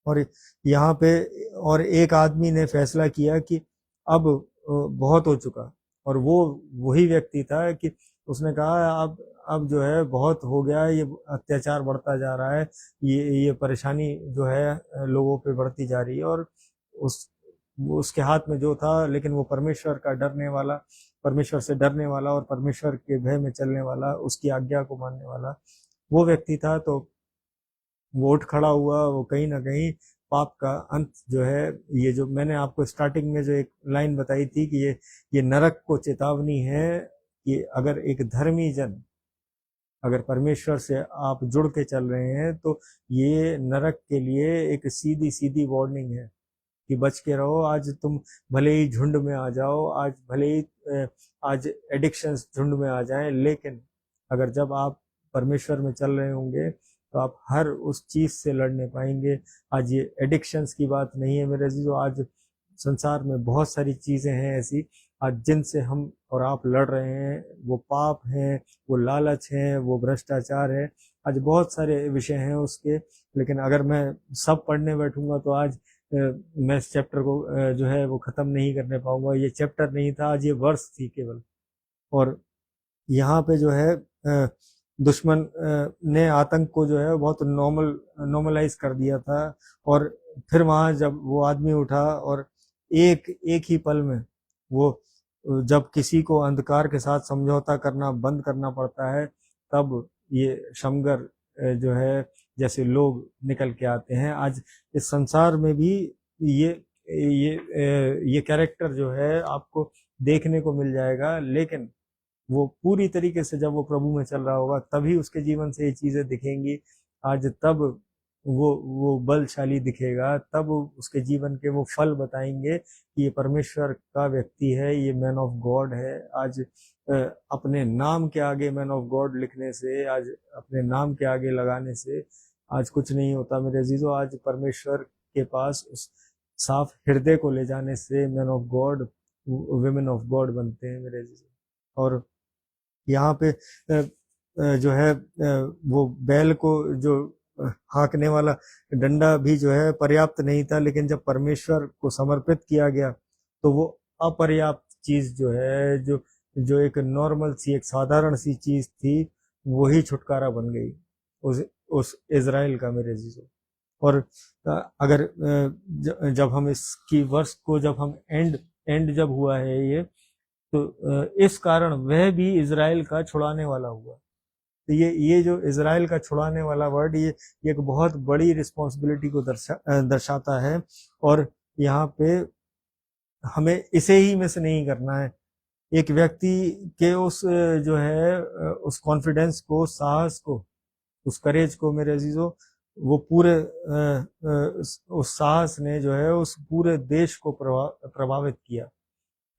और यहाँ पे और एक आदमी ने फैसला किया कि अब बहुत हो चुका। और वो वही व्यक्ति था कि उसने कहा अब जो है बहुत हो गया है, ये अत्याचार बढ़ता जा रहा है, ये परेशानी जो है लोगों पे बढ़ती जा रही है। और उस उसके हाथ में जो था, लेकिन वो परमेश्वर का डरने वाला, परमेश्वर से डरने वाला और परमेश्वर के भय में चलने वाला, उसकी आज्ञा को मानने वाला वो व्यक्ति था। तो वो उठ खड़ा हुआ, वो कहीं ना कहीं पाप का अंत जो है, ये जो मैंने आपको स्टार्टिंग में जो एक लाइन बताई थी कि ये नरक को चेतावनी है कि अगर एक धर्मी जन, अगर परमेश्वर से आप जुड़ के चल रहे हैं तो ये नरक के लिए एक सीधी सीधी वार्निंग है कि बच के रहो। आज तुम भले ही झुंड में आ जाओ, आज भले ही आज एडिक्शंस झुंड में आ जाएं, लेकिन अगर जब आप परमेश्वर में चल रहे होंगे तो आप हर उस चीज से लड़ने पाएंगे। आज ये एडिक्शंस की बात नहीं है मेरे अजीजों, आज संसार में बहुत सारी चीजें हैं ऐसी आज जिनसे हम और आप लड़ रहे हैं। वो पाप हैं, वो लालच है, वो भ्रष्टाचार है, आज बहुत सारे विषय हैं उसके। लेकिन अगर मैं सब पढ़ने बैठूंगा तो आज मैं इस चैप्टर को जो है वो खत्म नहीं करने पाऊंगा। ये चैप्टर नहीं था, आज ये वर्ष थी केवल। और यहाँ पे जो है दुश्मन ने आतंक को जो है बहुत नॉर्मलाइज कर दिया था। और फिर वहां जब वो आदमी उठा और एक एक ही पल में वो जब किसी को अंधकार के साथ समझौता करना बंद करना पड़ता है, तब ये शमगर जो है जैसे लोग निकल के आते हैं। आज इस संसार में भी ये ये कैरेक्टर जो है आपको देखने को मिल जाएगा, लेकिन वो पूरी तरीके से जब वो प्रभु में चल रहा होगा तभी उसके जीवन से ये चीजें दिखेंगी। आज तब वो बलशाली दिखेगा, तब उसके जीवन के वो फल बताएंगे कि ये परमेश्वर का व्यक्ति है, ये मैन ऑफ गॉड है। आज अपने नाम के आगे मैन ऑफ गॉड लिखने से, आज अपने नाम के आगे लगाने से आज कुछ नहीं होता मेरे अजीजों। आज परमेश्वर के पास उस साफ हृदय को ले जाने से man of God, women of God बनते हैं मेरे अजीजों। और यहाँ पे जो है वो बैल को जो हाँकने वाला डंडा भी जो है पर्याप्त नहीं था, लेकिन जब परमेश्वर को समर्पित किया गया तो वो अपर्याप्त चीज जो है, जो जो एक नॉर्मल सी, एक साधारण सी चीज थी, वही छुटकारा बन गई उस उस इज़राइल का, मेरे अजीजों। और अगर जब हम इसकी वर्ष को, जब हम एंड एंड जब हुआ है ये, तो इस कारण वह भी इज़राइल का छुड़ाने वाला हुआ। तो ये जो इज़राइल का छुड़ाने वाला वर्ड, ये एक बहुत बड़ी रिस्पॉन्सिबिलिटी को दर्शाता है। और यहाँ पे हमें इसे ही मिस नहीं करना है। एक व्यक्ति के उस जो है उस कॉन्फिडेंस को, साहस को, उस करेज को, मेरे अजीजों, वो पूरे उस साहस ने जो है उस पूरे देश को प्रभावित किया,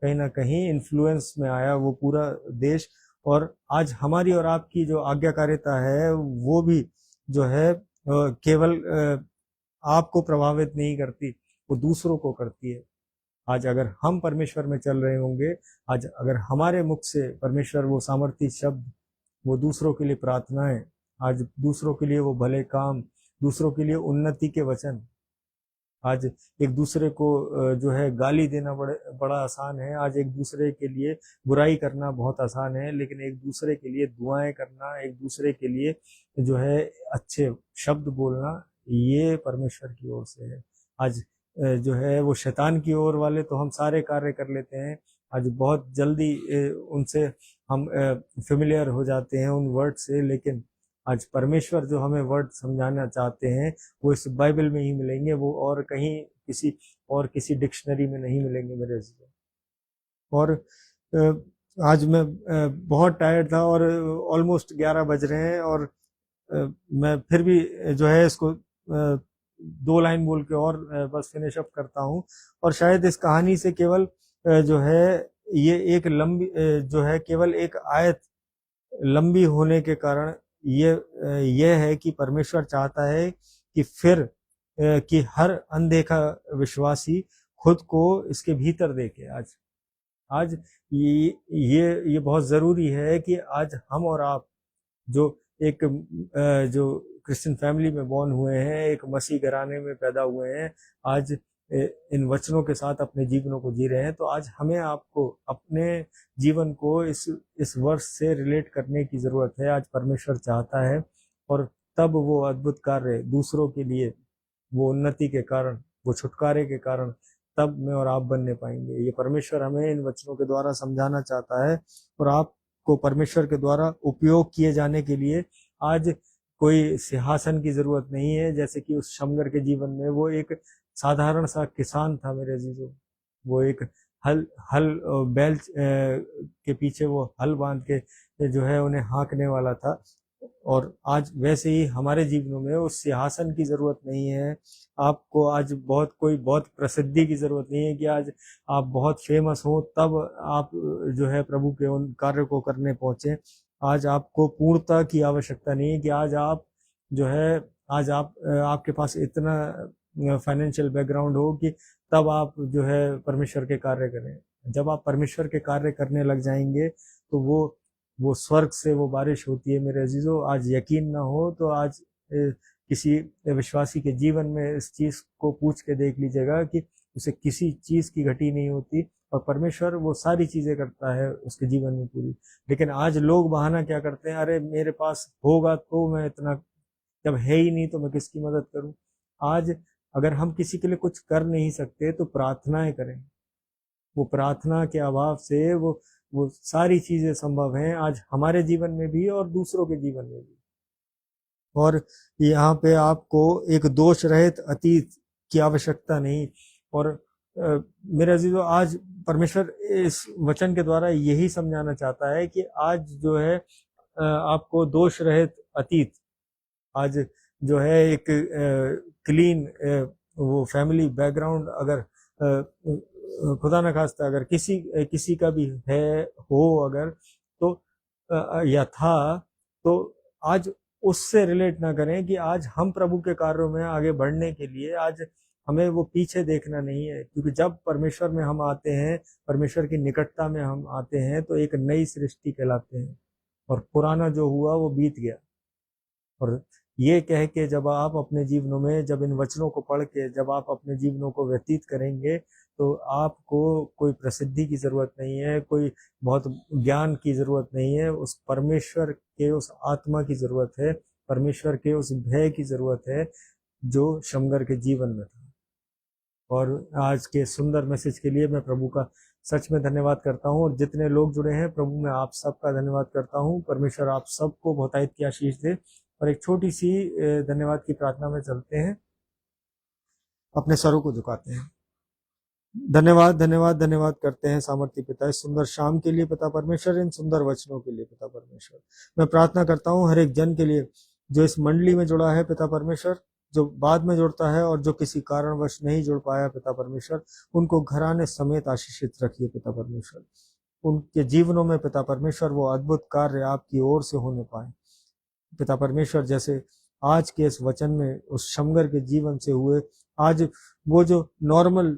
कहीं ना कहीं इन्फ्लुएंस में आया वो पूरा देश। और आज हमारी और आपकी जो आज्ञाकारिता है, वो भी जो है केवल आपको प्रभावित नहीं करती, वो दूसरों को करती है। आज अगर हम परमेश्वर में चल रहे होंगे, आज अगर हमारे मुख से परमेश्वर वो सामर्थी शब्द, वो दूसरों के लिए प्रार्थनाएं, आज दूसरों के लिए वो भले काम, दूसरों के लिए उन्नति के वचन, आज एक दूसरे को जो है गाली देना बड़ा आसान है, आज एक दूसरे के लिए बुराई करना बहुत आसान है, लेकिन एक दूसरे के लिए दुआएं करना, एक दूसरे के लिए जो है अच्छे शब्द बोलना, ये परमेश्वर की ओर से है। आज जो है वो शैतान की ओर वाले तो हम सारे कार्य कर लेते हैं, आज बहुत जल्दी उनसे हम फेमिलियर हो जाते हैं उन वर्ड से, लेकिन आज परमेश्वर जो हमें वर्ड समझाना चाहते हैं वो इस बाइबल में ही मिलेंगे, वो और कहीं किसी डिक्शनरी में नहीं मिलेंगे, मेरे अजीजों। और आज मैं बहुत टायर्ड था और ऑलमोस्ट 11 बज रहे हैं, और मैं फिर भी जो है इसको 2 लाइन बोल के और बस फिनिश अप करता हूँ। और शायद इस कहानी से केवल जो है ये एक लंबी जो है केवल एक आयत लंबी होने के कारण ये है कि परमेश्वर चाहता है कि फिर कि हर अनदेखा विश्वासी खुद को इसके भीतर देखे। आज ये बहुत जरूरी है कि आज हम और आप जो एक जो क्रिश्चियन फैमिली में बॉर्न हुए हैं, एक मसीह घराने में पैदा हुए हैं, आज इन वचनों के साथ अपने जीवनों को जी रहे हैं, तो आज हमें आपको अपने जीवन को इस वर्ष से रिलेट करने की जरूरत है। आज परमेश्वर चाहता है, और तब वो अद्भुत कार्य दूसरों के लिए, वो उन्नति के कारण, वो छुटकारे के कारण, तब मैं और आप बनने पाएंगे। ये परमेश्वर हमें इन वचनों के द्वारा समझाना चाहता है। और आपको परमेश्वर के द्वारा उपयोग किए जाने के लिए आज कोई सिंहासन की जरूरत नहीं है, जैसे कि उस शमगर के जीवन में वो एक साधारण सा किसान था, मेरे अजीजों। वो एक हल हल बैल के पीछे वो हल बांध के जो है उन्हें हाँकने वाला था। और आज वैसे ही हमारे जीवनों में उस सिंहासन की जरूरत नहीं है। आपको आज बहुत प्रसिद्धि की जरूरत नहीं है कि आज आप बहुत फेमस हो तब आप जो है प्रभु के उन कार्य को करने पहुंचे। आज आपको पूर्णता की आवश्यकता नहीं है कि आज आप जो है, आज आपके पास इतना फाइनेंशियल बैकग्राउंड हो कि तब आप जो है परमेश्वर के कार्य करें। जब आप परमेश्वर के कार्य करने लग जाएंगे तो वो स्वर्ग से वो बारिश होती है, मेरे अजीजों। आज यकीन ना हो तो आज किसी विश्वासी के जीवन में इस चीज को पूछ के देख लीजिएगा कि उसे किसी चीज की घटी नहीं होती, और परमेश्वर वो सारी चीजें करता है उसके जीवन में पूरी। लेकिन आज लोग बहाना क्या करते हैं, अरे मेरे पास होगा तो मैं इतना, जब है ही नहीं तो मैं किसकी मदद करूं। आज अगर हम किसी के लिए कुछ कर नहीं सकते तो प्रार्थनाएं करें। वो प्रार्थना के अभाव से वो सारी चीजें संभव हैं, आज हमारे जीवन में भी और दूसरों के जीवन में भी। और यहाँ पे आपको एक दोष रहित अतीत की आवश्यकता नहीं। और मेरे अजीजों, आज परमेश्वर इस वचन के द्वारा यही समझाना चाहता है कि आज जो है आपको दोष रहित अतीत, आज जो है एक क्लीन वो फैमिली बैकग्राउंड अगर खुदा न खास्ता अगर किसी का भी है हो अगर तो या था, तो आज उससे रिलेट ना करें कि आज हम प्रभु के कार्यों में आगे बढ़ने के लिए आज हमें वो पीछे देखना नहीं है। क्योंकि जब परमेश्वर में हम आते हैं, परमेश्वर की निकटता में हम आते हैं, तो एक नई सृष्टि कहलाते हैं, और पुराना जो हुआ वो बीत गया। और ये कह के जब आप अपने जीवनों में, जब इन वचनों को पढ़ के जब आप अपने जीवनों को व्यतीत करेंगे, तो आपको कोई प्रसिद्धि की जरूरत नहीं है, कोई बहुत ज्ञान की जरूरत नहीं है, उस परमेश्वर के उस आत्मा की जरूरत है, परमेश्वर के उस भय की जरूरत है जो शमगर के जीवन में था। और आज के सुंदर मैसेज के लिए मैं प्रभु का सच में धन्यवाद करता हूँ, और जितने लोग जुड़े हैं प्रभु मैं आप सबका धन्यवाद करता हूँ। परमेश्वर आप सबको बहुतायत की आशीष दे। और एक छोटी सी धन्यवाद की प्रार्थना में चलते हैं, अपने सरों को झुकाते हैं। धन्यवाद धन्यवाद धन्यवाद करते हैं सामर्थ्य पिता इस सुंदर शाम के लिए पिता परमेश्वर, इन सुंदर वचनों के लिए पिता परमेश्वर। मैं प्रार्थना करता हूँ हर एक जन के लिए जो इस मंडली में जुड़ा है पिता परमेश्वर, जो बाद में जुड़ता है और जो किसी कारणवश नहीं जुड़ पाया पिता परमेश्वर, उनको घराने समेत आशीषित रखिए पिता परमेश्वर। उनके जीवनों में पिता परमेश्वर वो अद्भुत कार्य आपकी ओर से होने पाए पिता परमेश्वर। जैसे आज के इस वचन में उस शमगर के जीवन से हुए, आज वो जो नॉर्मल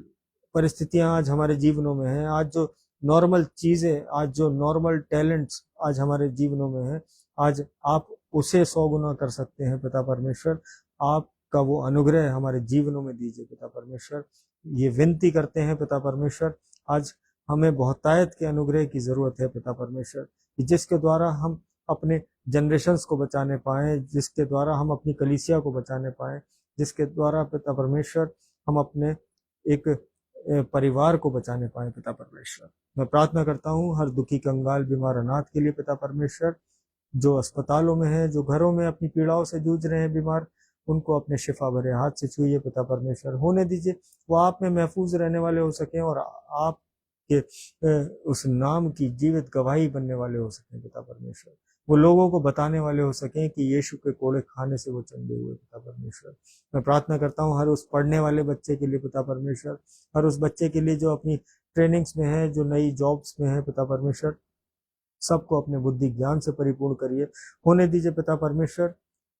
परिस्थितियां आज हमारे जीवनों में हैं, आज जो नॉर्मल चीजें, आज जो नॉर्मल टैलेंट्स आज हमारे जीवनों में हैं, आज आप उसे 100 गुना कर सकते हैं पिता परमेश्वर। आपका वो अनुग्रह हमारे जीवनों में दीजिए पिता परमेश्वर। ये विनती करते हैं पिता परमेश्वर। आज हमें बहुतायत के अनुग्रह की जरूरत है पिता परमेश्वर, जिसके द्वारा हम अपने जनरेशन्स को बचाने पाए, जिसके द्वारा हम अपनी कलीसिया को बचाने पाए, जिसके द्वारा पिता परमेश्वर हम अपने एक परिवार को बचाने पाए पिता परमेश्वर। मैं प्रार्थना करता हूँ हर दुखी कंगाल बीमार अनाथ के लिए पिता परमेश्वर, जो अस्पतालों में है, जो घरों में अपनी पीड़ाओं से जूझ रहे हैं बीमार, उनको अपने शिफा भरे हाथ से छूइए पिता परमेश्वर। होने दीजिए वो आप में महफूज रहने वाले हो सकें और आपके उस नाम की जीवित गवाही बनने वाले हो सकें पिता परमेश्वर। वो लोगों को बताने वाले हो सकें कि यीशु के कोड़े खाने से वो चंगे हुए पिता परमेश्वर। मैं प्रार्थना करता हूँ हर उस पढ़ने वाले बच्चे के लिए पिता परमेश्वर, हर उस बच्चे के लिए जो अपनी ट्रेनिंग्स में है, जो नई जॉब्स में है पिता परमेश्वर, सबको अपने बुद्धि ज्ञान से परिपूर्ण करिए। होने दीजिए पिता परमेश्वर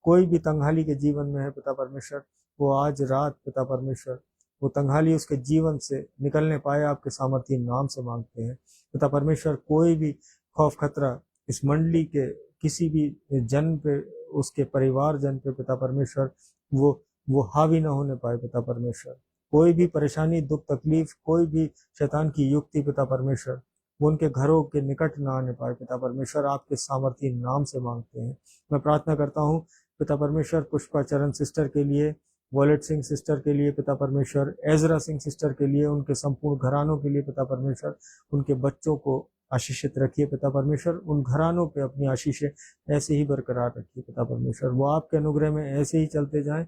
कोई भी तंगहाली के जीवन में है पिता परमेश्वर, वो आज रात पिता परमेश्वर वो तंगहाली उसके जीवन से निकलने पाए, आपके सामर्थ्य नाम से मांगते हैं पिता परमेश्वर। कोई भी खौफ खतरा इस मंडली के किसी भी जन पे, उसके परिवार जन पे पिता परमेश्वर वो हावी ना होने पाए पिता परमेश्वर। कोई भी परेशानी, दुख, तकलीफ, कोई भी शैतान की युक्ति पिता परमेश्वर वो उनके घरों के निकट ना आने पाए पिता परमेश्वर, आपके सामर्थ्य नाम से मांगते हैं। मैं प्रार्थना करता हूँ पिता परमेश्वर पुष्पा चरण सिस्टर के लिए, वॉलेट सिंह सिस्टर के लिए पिता परमेश्वर, एजरा सिंह सिस्टर के लिए, उनके संपूर्ण घरानों के लिए पिता परमेश्वर। उनके बच्चों को आशीषित रखिए पिता परमेश्वर, उन घरानों पे अपनी आशीषें ऐसे ही बरकरार रखिए पिता परमेश्वर। वो आपके अनुग्रह में ऐसे ही चलते जाएं,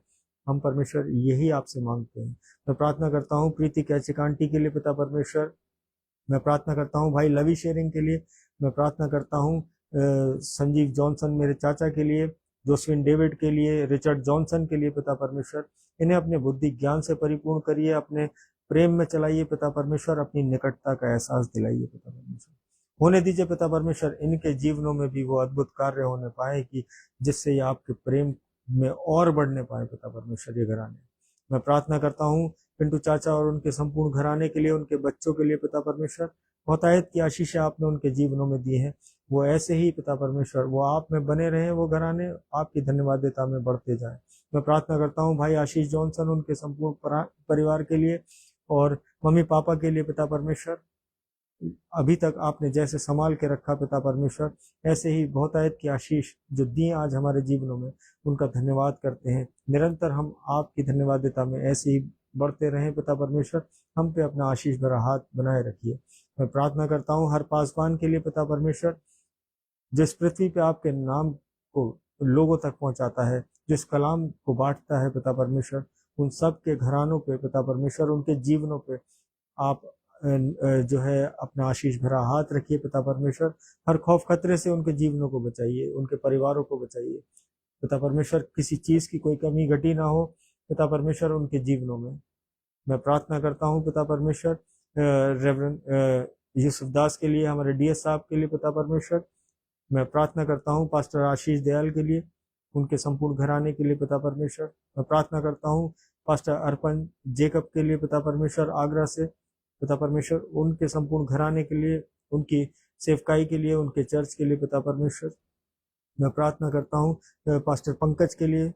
हम परमेश्वर यही आपसे मांगते हैं। मैं प्रार्थना करता हूँ प्रीति कैचिकांटी के लिए पिता परमेश्वर। मैं प्रार्थना करता हूँ भाई लवी शेयरिंग के लिए। मैं प्रार्थना करता हूँ संजीव जॉनसन मेरे चाचा के लिए, जोसविन डेविड के लिए, रिचर्ड जॉनसन के लिए पिता परमेश्वर। इन्हें अपने बुद्धि ज्ञान से परिपूर्ण करिए, अपने प्रेम में चलाइए पिता परमेश्वर, अपनी निकटता का एहसास दिलाइए पिता परमेश्वर। होने दीजिए पिता परमेश्वर इनके जीवनों में भी वो अद्भुत कार्य होने पाए कि जिससे ये आपके प्रेम में और बढ़ने पाए पिता परमेश्वर ये घराने। मैं प्रार्थना करता हूँ पिंटू चाचा और उनके संपूर्ण घराने के लिए, उनके बच्चों के लिए पिता परमेश्वर। बहुतायत की आशीष आपने उनके जीवनों में दी है, वो ऐसे ही पिता परमेश्वर वो आप में बने रहे, वो घराने आपकी धन्यवादिता में बढ़ते जाए। मैं प्रार्थना करता हूँ भाई आशीष जॉनसन उनके संपूर्ण परिवार के लिए और मम्मी पापा के लिए पिता परमेश्वर। अभी तक आपने जैसे संभाल के रखा पिता परमेश्वर, ऐसे ही बहुतायत की आशीष जो दी आज हमारे जीवनों में, उनका धन्यवाद करते हैं। निरंतर हम आपकी धन्यवादिता में ऐसे ही बढ़ते रहें पिता परमेश्वर। हम पे अपना आशीष भरा हाथ बनाए रखिए। मैं प्रार्थना करता हूँ हर पासवान के लिए पिता परमेश्वर, जिस पृथ्वी पे आपके नाम को लोगों तक पहुंचाता है, जिस कलाम को बांटता है पिता परमेश्वर, उन सब के घरानों पे पिता परमेश्वर, उनके जीवनों पे आप जो है अपना आशीष भरा हाथ रखिए पिता परमेश्वर। हर खौफ खतरे से उनके जीवनों को बचाइए, उनके परिवारों को बचाइए पिता परमेश्वर। किसी चीज की कोई कमी घटी ना हो पिता परमेश्वर उनके जीवनों में। मैं प्रार्थना करता हूँ पिता परमेश्वर रेवरेंड यूसुफ दास के लिए, हमारे डीएस साहब के लिए पिता परमेश्वर। मैं प्रार्थना करता हूँ पास्टर आशीष दयाल के लिए, उनके संपूर्ण घराने के लिए पिता परमेश्वर। मैं प्रार्थना करता हूँ पास्टर अर्पण जेकब के लिए पिता परमेश्वर, आगरा से पिता परमेश्वर, उनके संपूर्ण घराने के लिए, उनकी सेवकाई के लिए, उनके चर्च के लिए पिता परमेश्वर। मैं प्रार्थना करता हूँ पास्टर पंकज के लिए,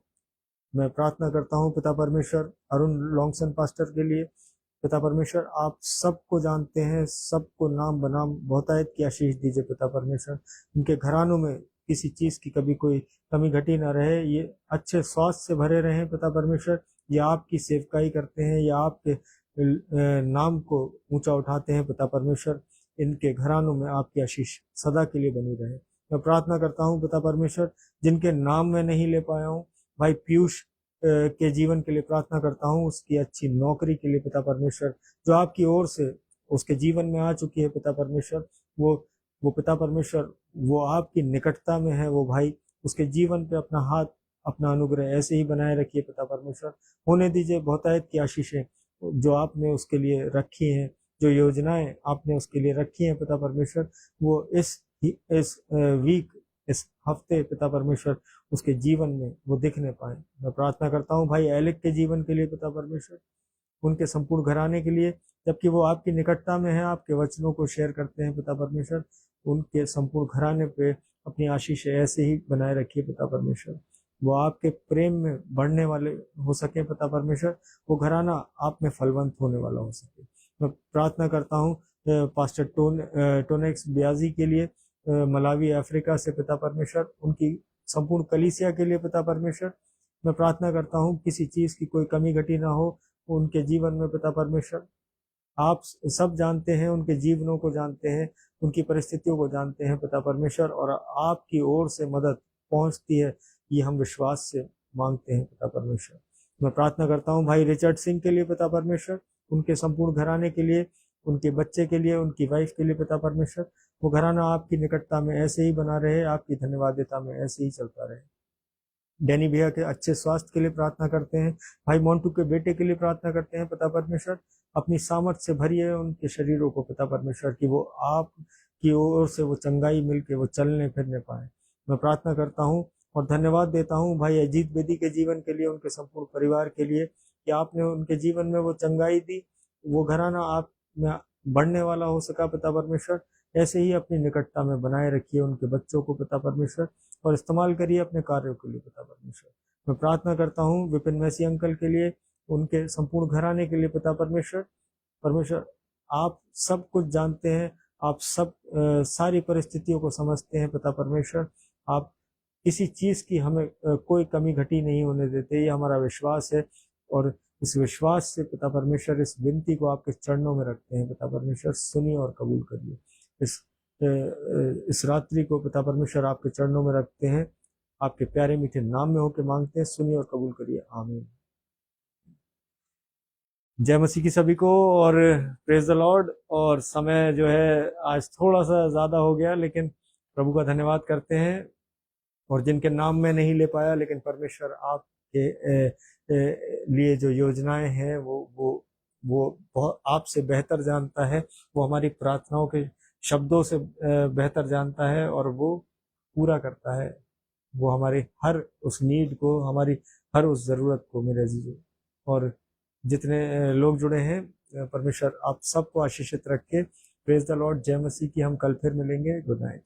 मैं प्रार्थना करता हूँ पिता परमेश्वर अरुण लॉन्गसन पास्टर के लिए। पिता परमेश्वर आप सबको जानते हैं, सबको नाम बनाम बहुतायत की आशीष दीजिए पिता परमेश्वर। उनके घरानों में किसी चीज की कभी कोई कमी घटी ना रहे, ये अच्छे स्वास्थ्य से भरे रहें पिता परमेश्वर। ये आपकी सेवकाई करते हैं, ये आपके नाम को ऊंचा उठाते हैं पिता परमेश्वर। इनके घरानों में आपकी आशीष सदा के लिए बनी रहे। मैं प्रार्थना करता हूँ पिता परमेश्वर जिनके नाम मैं नहीं ले पाया हूँ, भाई पीयूष के जीवन के लिए प्रार्थना करता हूँ, उसकी अच्छी नौकरी के लिए पिता परमेश्वर जो आपकी ओर से उसके जीवन में आ चुकी है पिता परमेश्वर। वो पिता परमेश्वर वो आपकी निकटता में है, वो भाई उसके जीवन पे अपना हाथ अपना अनुग्रह ऐसे ही बनाए रखिए पिता परमेश्वर। होने दीजिए बहुतायत की आशीषें जो आपने उसके लिए रखी हैं, जो योजनाएं आपने उसके लिए रखी हैं पिता परमेश्वर, वो इस वीक इस हफ्ते पिता परमेश्वर उसके जीवन में वो दिखने पाए। मैं प्रार्थना करता हूँ भाई एलिक के जीवन के लिए पिता परमेश्वर, उनके संपूर्ण घराने के लिए, जबकि वो आपकी निकटता में है, आपके वचनों को शेयर करते हैं पिता परमेश्वर। उनके संपूर्ण घराने पे अपनी आशीष ऐसे ही बनाए रखिए पिता परमेश्वर। वो आपके प्रेम में बढ़ने वाले हो सके पिता परमेश्वर, वो घराना आप में फलवंत होने वाला हो सके। मैं प्रार्थना करता हूँ पास्टर टोनेक्स ब्याजी के लिए, मलावी अफ्रीका से पिता परमेश्वर, उनकी संपूर्ण कलीसिया के लिए पिता परमेश्वर। मैं प्रार्थना करता हूँ किसी चीज की कोई कमी घटी ना हो उनके जीवन में पिता परमेश्वर। आप सब जानते हैं, उनके जीवनों को जानते हैं, उनकी परिस्थितियों को जानते हैं पिता परमेश्वर, और आपकी ओर से मदद पहुंचती है, ये हम विश्वास से मांगते हैं पिता परमेश्वर। मैं प्रार्थना करता हूँ भाई रिचर्ड सिंह के लिए पिता परमेश्वर, उनके संपूर्ण घराने के लिए, उनके बच्चे के लिए, उनकी वाइफ के लिए पिता परमेश्वर। वो घराना आपकी निकटता में ऐसे ही बना रहे, आपकी धन्यवादिता में ऐसे ही चलता रहे। डैनी भैया के अच्छे स्वास्थ्य के लिए प्रार्थना करते हैं, भाई मोन्टू के बेटे के लिए प्रार्थना करते हैं पिता परमेश्वर। अपनी सामर्थ से भरिए उनके शरीरों को पिता परमेश्वर कि वो आप की ओर से वो चंगाई मिलके वो चलने फिरने पाए। मैं प्रार्थना करता हूँ और धन्यवाद देता हूँ भाई अजीत बेदी के जीवन के लिए, उनके संपूर्ण परिवार के लिए कि आपने उनके जीवन में वो चंगाई दी, वो घराना आप में बढ़ने वाला हो सका पिता परमेश्वर। ऐसे ही अपनी निकटता में बनाए रखिए उनके बच्चों को पिता परमेश्वर, और इस्तेमाल करिए अपने कार्यों के लिए पिता परमेश्वर। मैं प्रार्थना करता हूँ विपिन मैसी अंकल के लिए, उनके संपूर्ण घराने के लिए पिता परमेश्वर। परमेश्वर आप सब कुछ जानते हैं, आप सब सारी परिस्थितियों को समझते हैं पिता परमेश्वर। आप किसी चीज की हमें कोई कमी घटी नहीं होने देते, ये हमारा विश्वास है। और इस विश्वास से पिता परमेश्वर इस विनती को आपके चरणों में रखते हैं पिता परमेश्वर, सुनिए और कबूल करिए। इस रात्रि को पिता परमेश्वर आपके चरणों में रखते हैं, आपके प्यारे मीठे नाम में होकर मांगते हैं, सुनिए और कबूल करिए, आमीन। जय मसीह की सभी को, और प्रेज द लॉर्ड। और समय जो है आज थोड़ा सा ज्यादा हो गया, लेकिन प्रभु का धन्यवाद करते हैं। और जिनके नाम में नहीं ले पाया, लेकिन परमेश्वर आपके लिए जो योजनाएं हैं वो बहुत आपसे बेहतर जानता है, वो हमारी प्रार्थनाओं के शब्दों से बेहतर जानता है, और वो पूरा करता है। वो हमारी हर उस नीड को, हमारी हर उस जरूरत को, मेरे अजीजों। और जितने लोग जुड़े हैं, परमेश्वर आप सबको आशीषित रखे। Praise the Lord. जय मसीह की। हम कल फिर मिलेंगे। Good night.